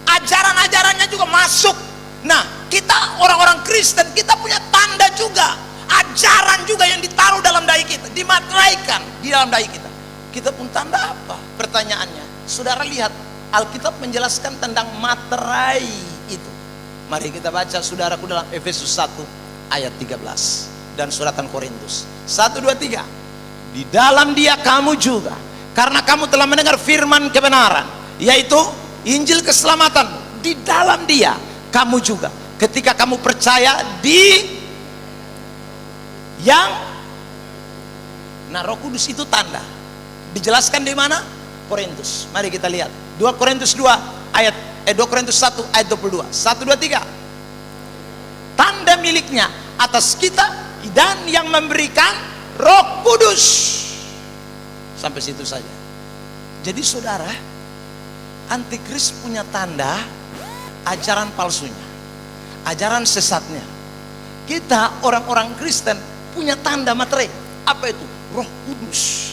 Ajaran-ajarannya juga masuk. Nah, kita orang-orang Kristen, kita punya tanda juga. Ajaran juga yang ditaruh dalam dahi kita, dimateraikan di dalam dahi kita. Kita pun tanda apa? Pertanyaannya. Saudara lihat, Alkitab menjelaskan tentang materai itu. Mari kita baca saudaraku dalam Efesus 1 ayat 13 dan suratan Korintus. 1, 2, 3. Di dalam dia kamu juga, karena kamu telah mendengar firman kebenaran, yaitu Injil keselamatan. Di dalam dia kamu juga, ketika kamu percaya di yang, nah Roh Kudus itu tanda. Dijelaskan di mana? Korintus. Mari kita lihat 2 Korintus 2 ayat 2 Korintus 1 ayat 22. 1, 2, 3. Tanda miliknya atas kita dan yang memberikan Roh Kudus. Sampai situ saja. Jadi saudara, antikris punya tanda ajaran palsunya, ajaran sesatnya. Kita orang-orang Kristen punya tanda materai. Apa itu? Roh Kudus.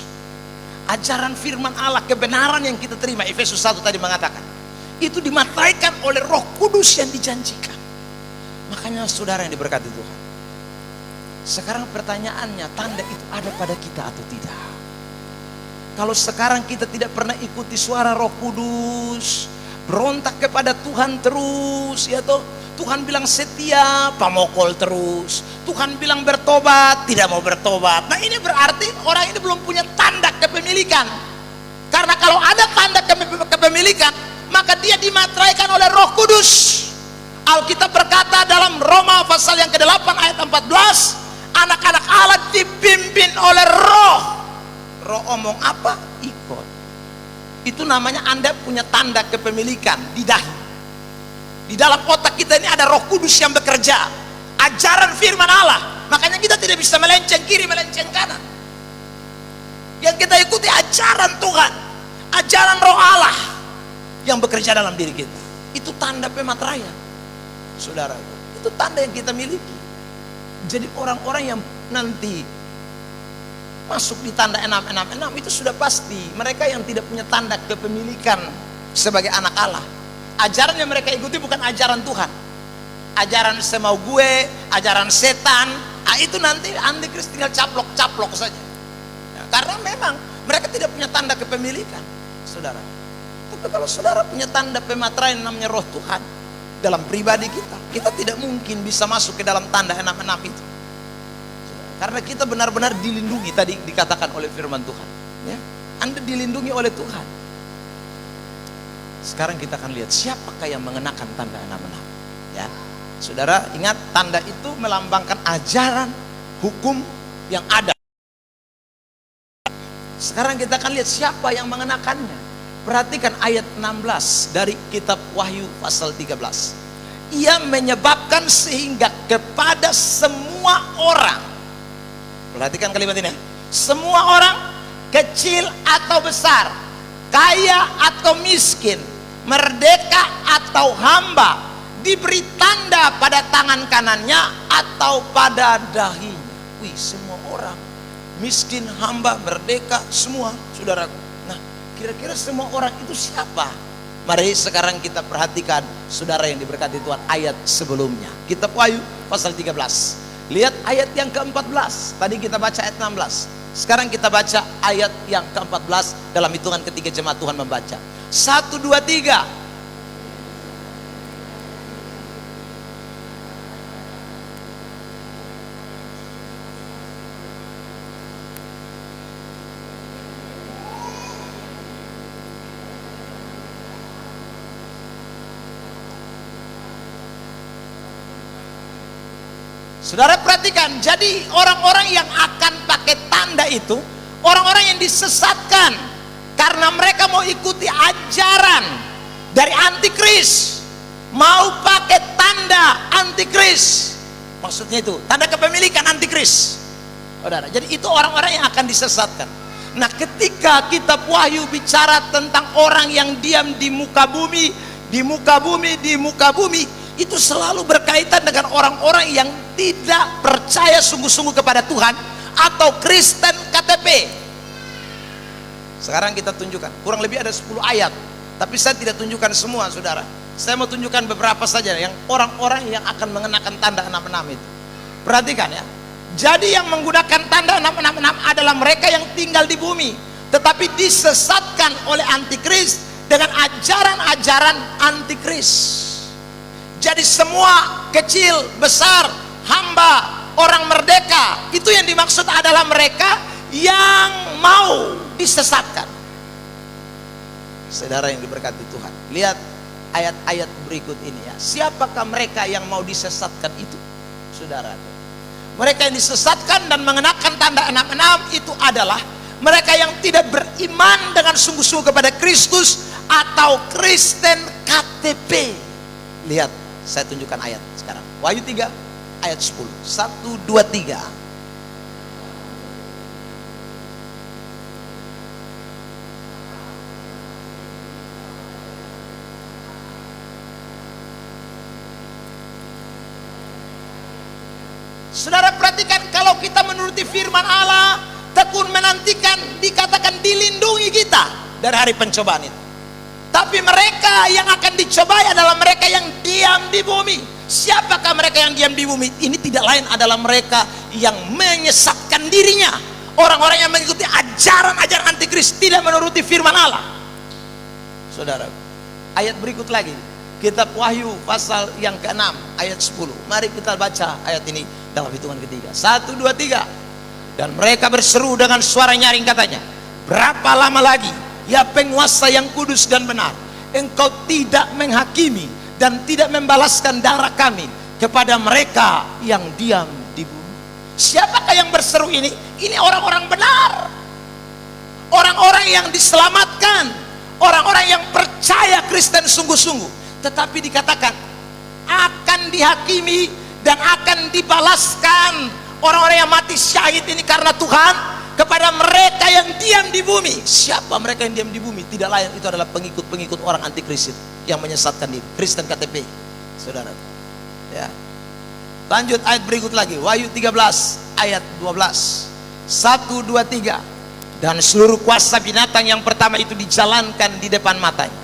Ajaran firman Allah, kebenaran yang kita terima, Efesus 1 tadi mengatakan, itu dimateraikan oleh Roh Kudus yang dijanjikan. Makanya saudara yang diberkati Tuhan, sekarang pertanyaannya, tanda itu ada pada kita atau tidak? Kalau sekarang kita tidak pernah ikuti suara Roh Kudus, berontak kepada Tuhan terus, ya toh, Tuhan bilang setia, pamokol terus. Tuhan bilang bertobat, tidak mau bertobat. Nah ini berarti orang ini belum punya tanda kepemilikan. Karena kalau ada tanda kepemilikan, maka dia dimateraikan oleh Roh Kudus. Alkitab berkata dalam Roma pasal yang ke-8 ayat 14, anak-anak Allah dipimpin oleh Roh. Roh omong apa? Ikut. Itu namanya Anda punya tanda kepemilikan di dahi. Di dalam otak kita ini ada Roh Kudus yang bekerja. Ajaran firman Allah. Makanya kita tidak bisa melenceng kiri, melenceng kanan. Yang kita ikuti ajaran Tuhan, ajaran Roh Allah yang bekerja dalam diri kita. Itu tanda pematraian, saudara. Itu tanda yang kita miliki. Jadi orang-orang yang nanti masuk di tanda 666 itu sudah pasti mereka yang tidak punya tanda kepemilikan sebagai anak Allah. Ajaran yang mereka ikuti bukan ajaran Tuhan, ajaran semau gue, ajaran setan. Itu nanti antikris tinggal caplok-caplok saja ya, karena memang mereka tidak punya tanda kepemilikan, saudara. Tapi kalau saudara punya tanda pematraian namanya Roh Tuhan dalam pribadi kita, kita tidak mungkin bisa masuk ke dalam tanda 66 itu. Karena kita benar-benar dilindungi, tadi dikatakan oleh firman Tuhan ya. Anda dilindungi oleh Tuhan. Sekarang kita akan lihat siapakah yang mengenakan tanda 66 ya. Saudara ingat, tanda itu melambangkan ajaran hukum yang ada. Sekarang kita akan lihat siapa yang mengenakannya. Perhatikan ayat 16 dari kitab Wahyu pasal 13. Ia menyebabkan sehingga kepada semua orang, perhatikan kalimat ini, semua orang, kecil atau besar, kaya atau miskin, merdeka atau hamba, diberi tanda pada tangan kanannya atau pada dahinya. Wih, semua orang, miskin, hamba, merdeka, semua, saudaraku. Nah, kira-kira semua orang itu siapa? Mari sekarang kita perhatikan, saudara yang diberkati Tuhan, ayat sebelumnya. Kitab Wahyu pasal 13. Lihat ayat yang ke-14. Tadi kita baca ayat 16. Sekarang kita baca ayat yang ke-14 dalam hitungan ketiga jemaat Tuhan membaca. 1, 2, 3. Saudara perhatikan, jadi orang-orang yang akan pakai tanda itu orang-orang yang disesatkan karena mereka mau ikuti ajaran dari antikris, mau pakai tanda antikris. Maksudnya itu tanda kepemilikan antikris, saudara. Jadi itu orang-orang yang akan disesatkan. Nah, ketika kitab Wahyu bicara tentang orang yang diam di muka bumi, di muka bumi, di muka bumi, itu selalu berkaitan dengan orang-orang yang tidak percaya sungguh-sungguh kepada Tuhan atau Kristen KTP. Sekarang kita tunjukkan, kurang lebih ada 10 ayat, tapi saya tidak tunjukkan semua, saudara. Saya mau tunjukkan beberapa saja yang orang-orang yang akan mengenakan tanda 66 itu. Perhatikan ya. Jadi yang menggunakan tanda 666 adalah mereka yang tinggal di bumi, tetapi disesatkan oleh antikris dengan ajaran-ajaran antikris. Jadi semua, kecil, besar, hamba, orang merdeka, itu yang dimaksud adalah mereka yang mau disesatkan. Saudara yang diberkati Tuhan, lihat ayat-ayat berikut ini ya. Siapakah mereka yang mau disesatkan itu, saudara? Mereka yang disesatkan dan mengenakan tanda 66 itu adalah mereka yang tidak beriman dengan sungguh-sungguh kepada Kristus atau Kristen KTP. Lihat, saya tunjukkan ayat sekarang. Wahyu 3 ayat 10. 1, 2, 3. Saudara perhatikan, kalau kita menuruti firman Allah, tekun menantikan, dikatakan dilindungi kita dari hari pencobaan itu. Tapi mereka yang akan dicobai adalah mereka yang diam di bumi. Siapakah mereka yang diam di bumi? Ini tidak lain adalah mereka yang menyesatkan dirinya. Orang-orang yang mengikuti ajaran-ajaran antikris, tidak menuruti firman Allah. Saudara, ayat berikut lagi, kitab Wahyu pasal yang ke-6 ayat 10. Mari kita baca ayat ini dalam hitungan ketiga. 1, 2, 3. Dan mereka berseru dengan suara nyaring katanya, berapa lama lagi, ya penguasa yang kudus dan benar, engkau tidak menghakimi dan tidak membalaskan darah kami kepada mereka yang diam di bumi? Siapakah yang berseru ini? Ini orang-orang benar, orang-orang yang diselamatkan, orang-orang yang percaya Kristen sungguh-sungguh. Tetapi dikatakan akan dihakimi dan akan dibalaskan. Orang-orang yang mati syahid ini karena Tuhan kepada mereka yang diam di bumi. Siapa mereka yang diam di bumi? Tidak lain, itu adalah pengikut-pengikut orang antikris yang menyesatkan diri, Kristen KTP, saudara. Ya. Lanjut ayat berikut lagi, Wahyu 13 ayat 12. 1, 2, 3. Dan seluruh kuasa binatang yang pertama itu dijalankan di depan matanya.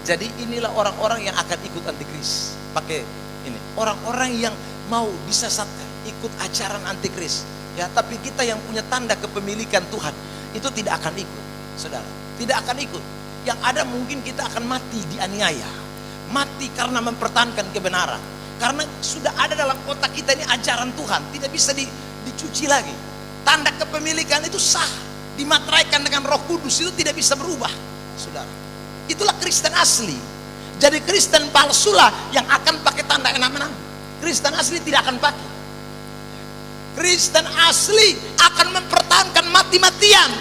Jadi inilah orang-orang yang akan ikut antikris. Pakai ini, orang-orang yang mau disesatkan, ikut ajaran antikris. Ya, tapi kita yang punya tanda kepemilikan Tuhan itu tidak akan ikut, saudara. Tidak akan ikut. Yang ada mungkin kita akan mati dianiaya, mati karena mempertahankan kebenaran. Karena sudah ada dalam otak kita ini ajaran Tuhan, tidak bisa dicuci lagi. Tanda kepemilikan itu sah, dimateraikan dengan Roh Kudus, itu tidak bisa berubah, saudara. Itulah Kristen asli. Jadi Kristen palsulah yang akan pakai tanda 66. Kristen asli tidak akan pakai. Kristen asli akan mempertahankan mati-matian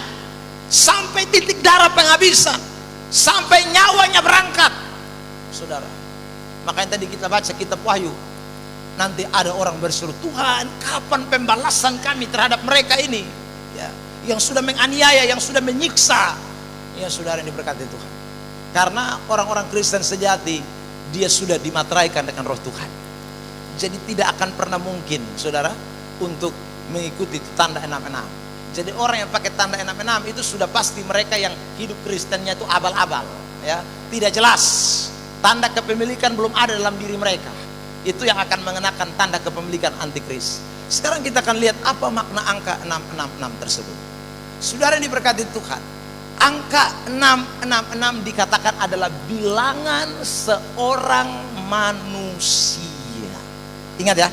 sampai titik darah penghabisan, sampai nyawanya berangkat, saudara. Makanya tadi kita baca kitab Wahyu, nanti ada orang berseru, Tuhan, kapan pembalasan kami terhadap mereka ini, ya, yang sudah menganiaya, yang sudah menyiksa. Ya, saudara, yang diberkati Tuhan. Karena orang-orang Kristen sejati, dia sudah dimateraikan dengan Roh Tuhan. Jadi tidak akan pernah mungkin, saudara, untuk mengikuti tanda 66. Jadi orang yang pakai tanda 66 itu sudah pasti mereka yang hidup Kristennya itu abal-abal, ya, tidak jelas. Tanda kepemilikan belum ada dalam diri mereka. Itu yang akan mengenakan tanda kepemilikan antikris. Sekarang kita akan lihat apa makna angka 666 tersebut. Saudara yang diberkati Tuhan, angka 666 dikatakan adalah bilangan seorang manusia. Ingat ya,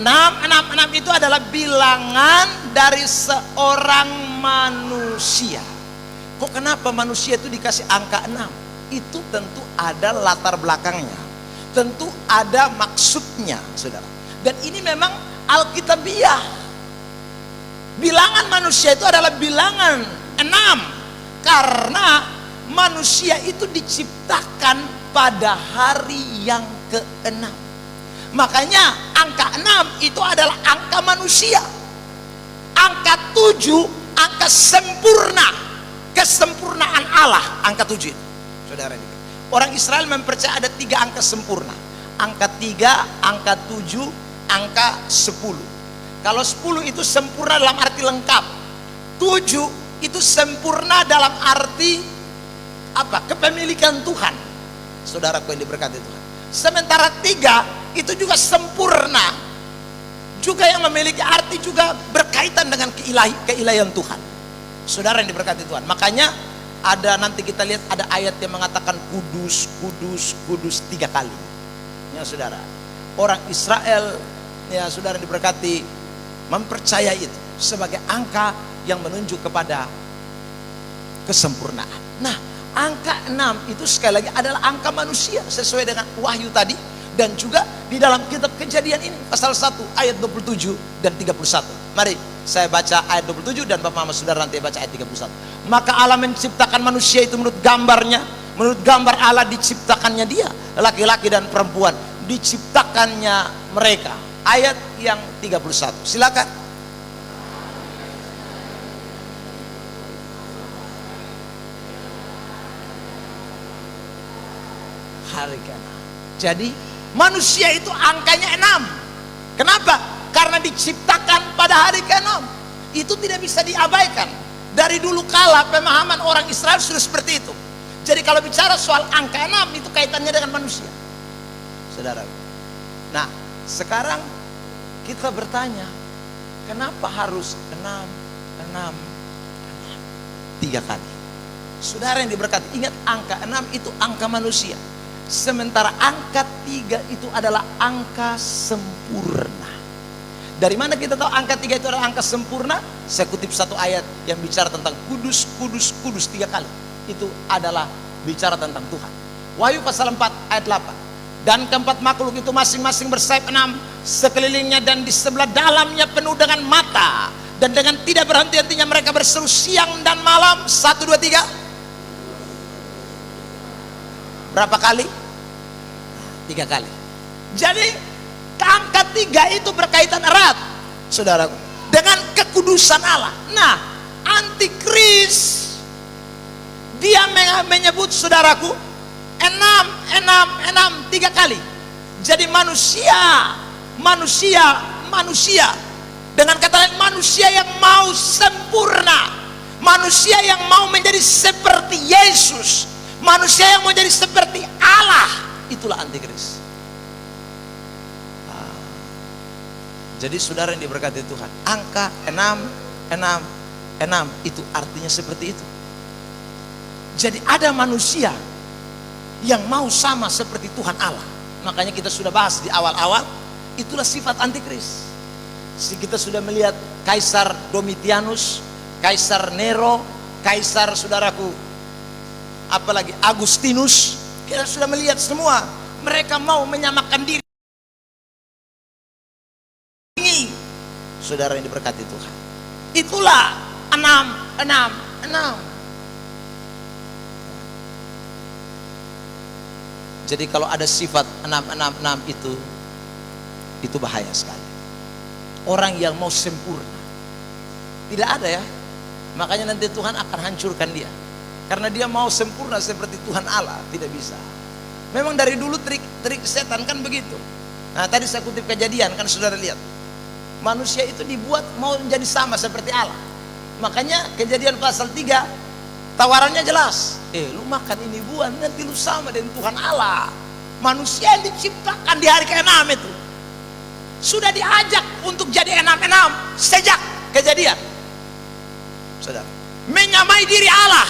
666 itu adalah bilangan dari seorang manusia. Kok kenapa manusia itu dikasih angka 6? Itu tentu ada latar belakangnya, tentu ada maksudnya, saudara. Dan ini memang alkitabiah. Bilangan manusia itu adalah bilangan 6. Karena manusia itu diciptakan pada hari yang ke-6. Makanya angka 6 itu adalah angka manusia. Angka 7, angka sempurna, kesempurnaan Allah. Angka 7 itu, saudara. Orang Israel mempercayai ada 3 angka sempurna. Angka 3, angka 7, angka 10. Kalau 10 itu sempurna dalam arti lengkap. 7 itu sempurna dalam arti apa? Kepemilikan Tuhan, saudaraku yang diberkati Tuhan. Sementara 3 itu juga sempurna, juga yang memiliki arti juga berkaitan dengan keilahian Tuhan, saudara yang diberkati Tuhan. Makanya ada, nanti kita lihat ada ayat yang mengatakan kudus, kudus, kudus 3 kali, ya saudara. Orang Israel, ya saudara yang diberkati, mempercayai itu sebagai angka yang menunjuk kepada kesempurnaan. Nah, angka 6 itu sekali lagi adalah angka manusia sesuai dengan Wahyu tadi, dan juga di dalam kitab Kejadian ini pasal 1 ayat 27 dan 31. Mari saya baca ayat 27 dan Bapak Mama Saudara nanti baca ayat 31. Maka Allah menciptakan manusia itu menurut gambarnya, menurut gambar Allah diciptakannya dia, laki-laki dan perempuan diciptakannya mereka. Ayat yang 31. Silakan. Hari ke-6. Jadi manusia itu angkanya 6. Kenapa? Karena diciptakan pada hari ke-6. Itu tidak bisa diabaikan. Dari dulu kala pemahaman orang Israel sudah seperti itu. Jadi kalau bicara soal angka 6 itu kaitannya dengan manusia, saudara. Nah, sekarang kita bertanya, kenapa harus 6, 6, 6 3 kali? Saudara yang diberkati, ingat angka 6 itu angka manusia. Sementara angka 3 itu adalah angka sempurna. Dari mana kita tahu angka 3 itu adalah angka sempurna? Saya kutip satu ayat yang bicara tentang kudus, kudus, kudus 3 kali. Itu adalah bicara tentang Tuhan. Wahyu pasal 4 ayat 8. Dan keempat makhluk itu masing-masing bersayap 6 sekelilingnya, dan di sebelah dalamnya penuh dengan mata, dan dengan tidak berhenti-hentinya mereka berseru siang dan malam. 1, 2, 3. Berapa kali? 3 kali. Jadi angka 3 itu berkaitan erat, saudaraku, dengan kekudusan Allah. Nah, antikris dia menyebut, saudaraku, 3 kali. Jadi manusia dengan kata lain, manusia yang mau sempurna, manusia yang mau menjadi seperti Yesus, manusia yang mau jadi seperti Allah, itulah antikris. Jadi saudara yang diberkati Tuhan, angka 6 itu artinya seperti itu. Jadi ada manusia yang mau sama seperti Tuhan Allah. Makanya kita sudah bahas di awal-awal, itulah sifat antikris. Kita sudah melihat Kaisar Domitianus, Kaisar Nero, Kaisar, saudaraku, apalagi Agustinus. Kita sudah melihat semua, mereka mau menyamakan diri. Saudara yang diberkati Tuhan, itulah 6. Jadi kalau ada sifat 6 itu bahaya sekali. Orang yang mau sempurna tidak ada ya, makanya nanti Tuhan akan hancurkan dia, karena dia mau sempurna seperti Tuhan Allah. Tidak bisa. Memang dari dulu trik setan kan begitu. Nah, tadi saya kutip Kejadian, kan saudara lihat, manusia itu dibuat mau menjadi sama seperti Allah. Makanya Kejadian pasal 3 tawarannya jelas, lu makan ini buah, nanti lu sama dengan Tuhan Allah. Manusia yang diciptakan di hari ke-6 itu sudah diajak untuk jadi 6 sejak Kejadian, saudara, menyamai diri Allah,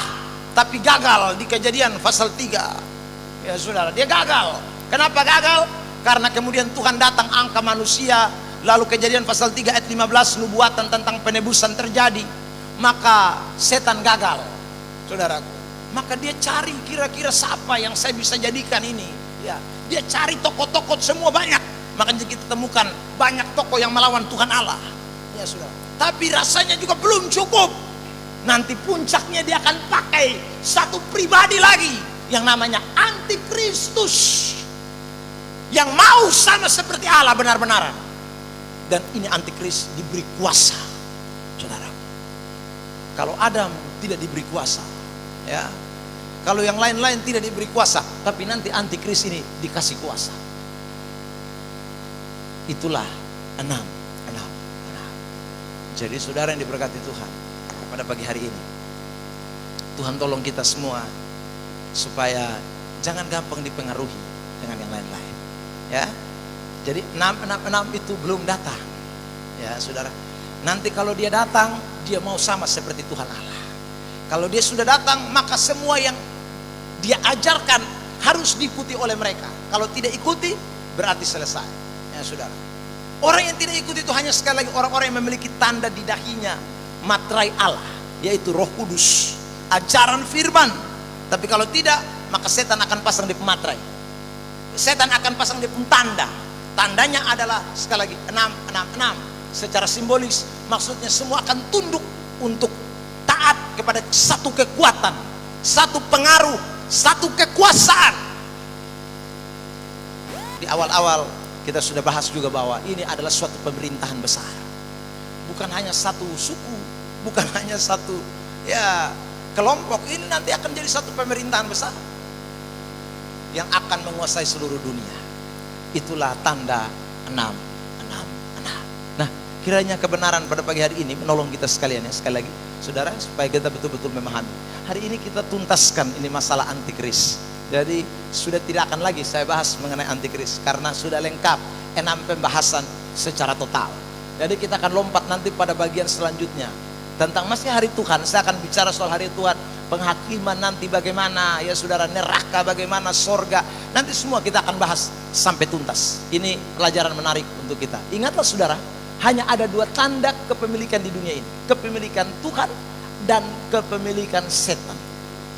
tapi gagal di Kejadian pasal 3. Ya saudara, dia gagal. Kenapa gagal? Karena kemudian Tuhan datang angka manusia. Lalu Kejadian pasal 3 ayat 15, nubuatan tentang penebusan terjadi, maka setan gagal, saudaraku. Maka dia cari kira-kira siapa yang saya bisa jadikan ini, ya. Dia cari tokoh-tokoh semua banyak. Makanya kita temukan banyak tokoh yang melawan Tuhan Allah, ya saudara. Tapi rasanya juga belum cukup. Nanti puncaknya dia akan pakai satu pribadi lagi yang namanya antikristus, yang mau sama seperti Allah benar-benar. Dan ini antikris diberi kuasa, saudara. Kalau Adam tidak diberi kuasa, ya, kalau yang lain-lain tidak diberi kuasa, tapi nanti antikris ini dikasih kuasa. Itulah 6. Jadi saudara yang diberkati Tuhan, pada pagi hari ini Tuhan tolong kita semua supaya jangan gampang dipengaruhi dengan yang lain-lain, ya. Jadi 6 itu belum datang, ya saudara. Nanti kalau dia datang, dia mau sama seperti Tuhan Allah. Kalau dia sudah datang, maka semua yang dia ajarkan harus diikuti oleh mereka. Kalau tidak ikuti, berarti selesai, ya saudara. Orang yang tidak ikuti itu hanya sekali lagi orang-orang yang memiliki tanda di dahinya materai Allah, yaitu Roh Kudus, ajaran firman. Tapi kalau tidak, maka setan akan pasang di materai. Setan akan pasang di tanda. Tandanya adalah sekali lagi 6. Secara simbolis maksudnya semua akan tunduk untuk taat kepada satu kekuatan, satu pengaruh, satu kekuasaan. Di awal-awal kita sudah bahas juga bahwa ini adalah suatu pemerintahan besar. Bukan hanya satu suku, bukan hanya satu, ya, kelompok. Ini nanti akan jadi satu pemerintahan besar yang akan menguasai seluruh dunia. Itulah tanda 6. Nah, kiranya kebenaran pada pagi hari ini menolong kita sekalian, ya, sekali lagi saudara, supaya kita betul-betul memahami. Hari ini kita tuntaskan ini masalah antikris. Jadi sudah tidak akan lagi saya bahas mengenai antikris, karena sudah lengkap 6 pembahasan secara total. Jadi kita akan lompat nanti pada bagian selanjutnya tentang masih hari Tuhan. Saya akan bicara soal hari Tuhan, penghakiman nanti bagaimana, ya saudara, neraka bagaimana, sorga, nanti semua kita akan bahas sampai tuntas. Ini pelajaran menarik untuk kita. Ingatlah saudara, hanya ada 2 tanda kepemilikan di dunia ini, kepemilikan Tuhan dan kepemilikan setan.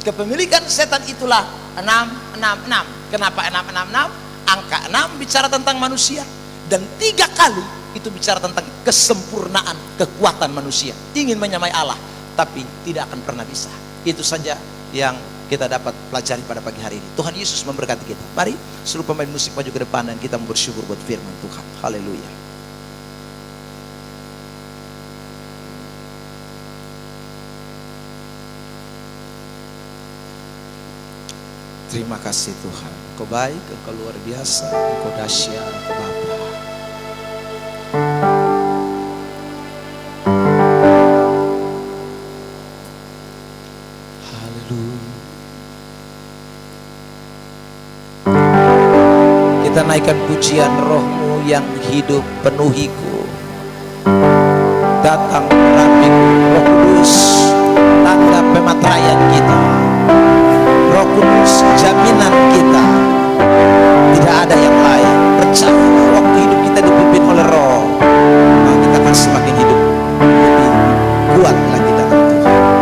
Kepemilikan setan itulah 6. Kenapa 6? Angka 6 bicara tentang manusia, dan 3 kali itu bicara tentang kesempurnaan kekuatan manusia. Ingin menyamai Allah, tapi tidak akan pernah bisa. Itu saja yang kita dapat pelajari pada pagi hari ini. Tuhan Yesus memberkati kita. Mari seluruh pemain musik maju ke depan dan kita bersyukur buat firman Tuhan. Haleluya. Terima kasih Tuhan. Engkau baik, Engkau luar biasa, Engkau dahsyat, Engkau Bapa. Haleluya. Kita naikkan pujian, Roh-Mu yang hidup penuhiku. Datang rapiku, Roh Kudus, tanda pematraian kita. Roh Kudus, jaminan kita. Tidak ada yang lain. Percaya waktu hidup kita dipimpin oleh Roh, maka kita akan semakin hidup lebih kuat lagi dalam Tuhan.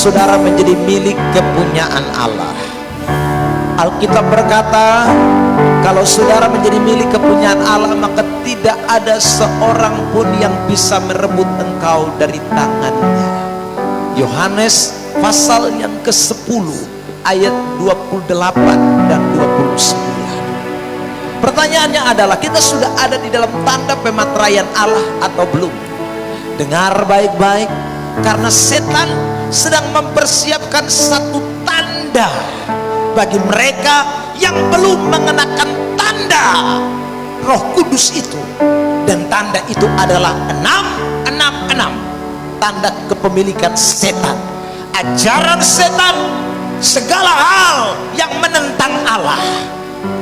saudara menjadi milik kepunyaan Allah. Alkitab berkata, kalau saudara menjadi milik kepunyaan Allah, maka tidak ada seorang pun yang bisa merebut engkau dari tangannya. Yohanes pasal yang ke-10 ayat 28 dan 29. Pertanyaannya adalah, kita sudah ada di dalam tanda pemateraian Allah atau belum? Dengar baik-baik, karena setan sedang mempersiapkan satu tanda bagi mereka yang belum mengenakan tanda Roh Kudus itu. Dan tanda itu adalah 666, tanda kepemilikan setan, ajaran setan, segala hal yang menentang Allah,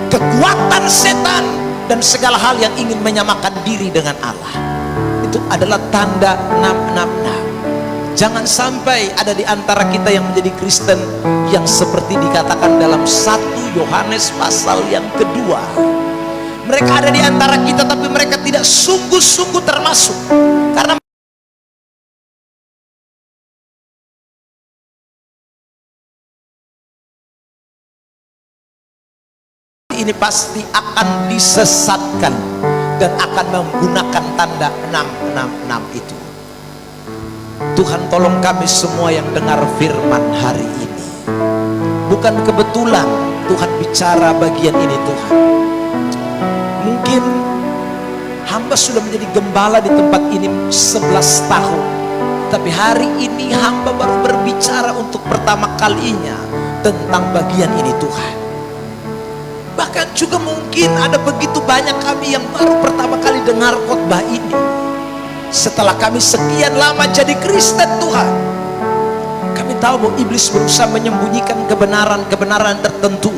kekuatan setan, dan segala hal yang ingin menyamakan diri dengan Allah. Itu adalah tanda 666. Jangan sampai ada di antara kita yang menjadi Kristen yang seperti dikatakan dalam 1 Yohanes pasal yang kedua. Mereka ada di antara kita tapi mereka tidak sungguh-sungguh termasuk, karena ini pasti akan disesatkan dan akan menggunakan tanda 666 itu. Tuhan tolong kami semua yang dengar firman hari ini. Bukan kebetulan Tuhan bicara bagian ini Tuhan. Mungkin hamba sudah menjadi gembala di tempat ini 11 tahun, tapi hari ini hamba baru berbicara untuk pertama kalinya tentang bagian ini Tuhan. Bahkan juga mungkin ada begitu banyak kami yang baru pertama kali dengar khotbah ini setelah kami sekian lama jadi Kristen Tuhan. Kami tahu bahwa iblis berusaha menyembunyikan kebenaran-kebenaran tertentu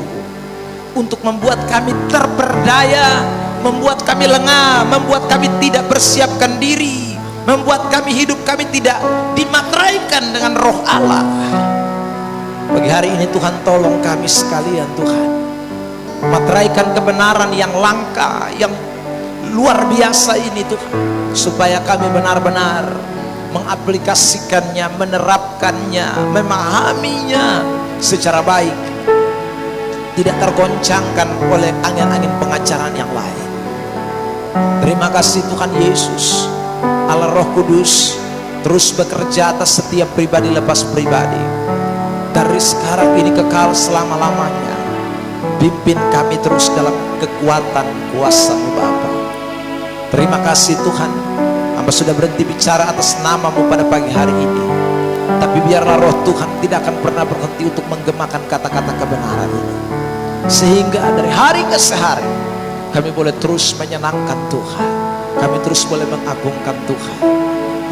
untuk membuat kami terperdaya, membuat kami lengah, membuat kami tidak persiapkan diri, membuat kami hidup kami tidak dimateraikan dengan Roh Allah. Pagi hari ini Tuhan tolong kami sekalian Tuhan, materaikan kebenaran yang langka, yang luar biasa ini Tuhan, supaya kami benar-benar mengaplikasikannya, menerapkannya, memahaminya secara baik, tidak tergoncangkan oleh angin-angin pengajaran yang lain. Terima kasih Tuhan Yesus. Allah Roh Kudus terus bekerja atas setiap pribadi lepas pribadi, dari sekarang ini kekal selama-lamanya. Pimpin kami terus dalam kekuatan kuasa-Mu Bapa. Terima kasih Tuhan, hamba sudah berhenti bicara atas nama-Mu pada pagi hari ini, tapi biarlah Roh Tuhan tidak akan pernah berhenti untuk menggemakan kata-kata kebenaran ini, sehingga dari hari ke hari kami boleh terus menyenangkan Tuhan, kami terus boleh mengagungkan Tuhan.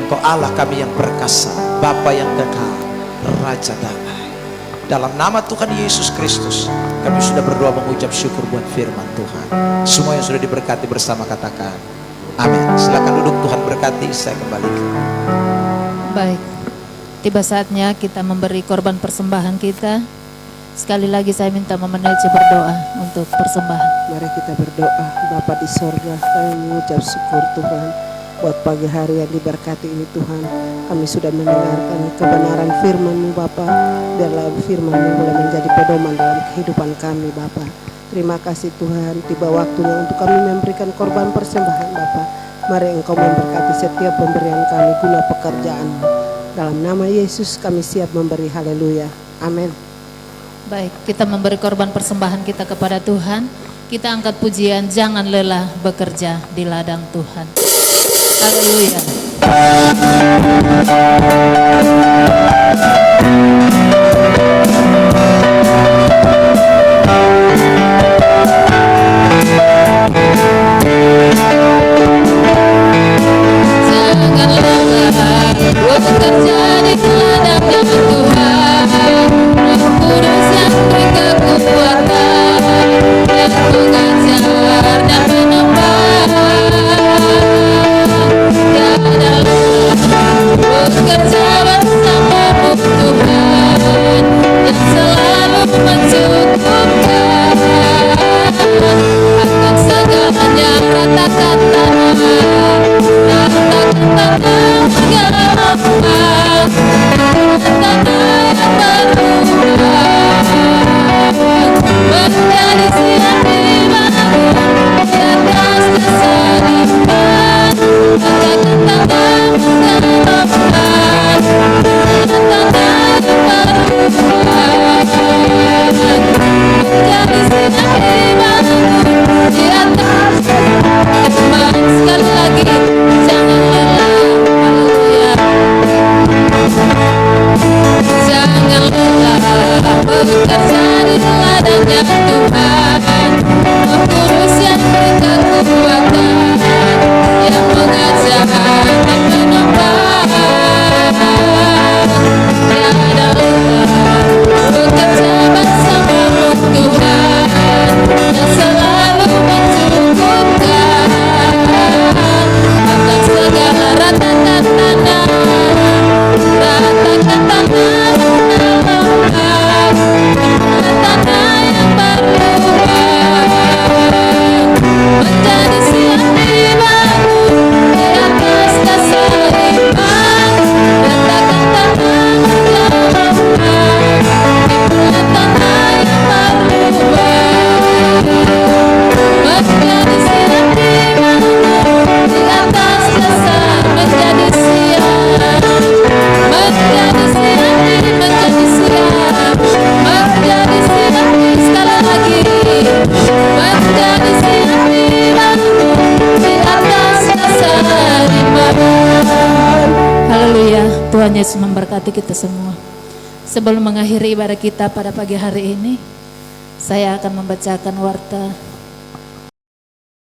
Engkau Allah kami yang perkasa, Bapa yang kekal, Raja damai. Dalam nama Tuhan Yesus Kristus kami sudah berdoa mengucap syukur buat firman Tuhan. Semua yang sudah diberkati bersama katakan amin. Silakan duduk, Tuhan berkati, saya kembalikan. Baik, tiba saatnya kita memberi korban persembahan kita. Sekali lagi saya minta Mama Nelce berdoa untuk persembahan. Mari kita berdoa. Bapa di sorga, kami mengucap syukur Tuhan buat pagi hari yang diberkati ini Tuhan. Kami sudah mendengarkan kebenaran firman-Mu Bapa. Biarlah firman-Mu boleh menjadi pedoman dalam kehidupan kami Bapa. Terima kasih Tuhan, tiba waktunya untuk kami memberikan korban persembahan Bapa. Mari Engkau memberkati setiap pemberian kami guna pekerjaan-Mu. Dalam nama Yesus kami siap memberi, haleluya, amin. Baik, kita memberi korban persembahan kita kepada Tuhan. Kita angkat pujian, jangan lelah bekerja di ladang Tuhan. Haleluya. Jangan lelah bekerja di ladang Tuhan. Roh Kudus yang beri kekuatan, yang mengajar dan menambah. Jangan lelah bekerja bersama Tuhan. Tuhan, Roh Kudus yang beri kekuatan, yang mengajar dan menopang. Tiada lelah bekerja bersama Tuhan, yang selalu mencukupkan akan segala ratakan tanah, ratakan tanah yang berlubang, menjadi siang dibangun di atas dasar iman. Ratakan tanah yang berlubang, tanah yang berlubang, menjadi siang dibangun di atas dasar, menjadi siang, menjadi siang, menjadi siang, menjadi siang, sekali lagi, menjadi siang dibangun di atas dasar iman. Haleluya, Tuhan Yesus memberkati kita semua. Sebelum mengakhiri ibadah kita pada pagi hari ini, saya akan membacakan warta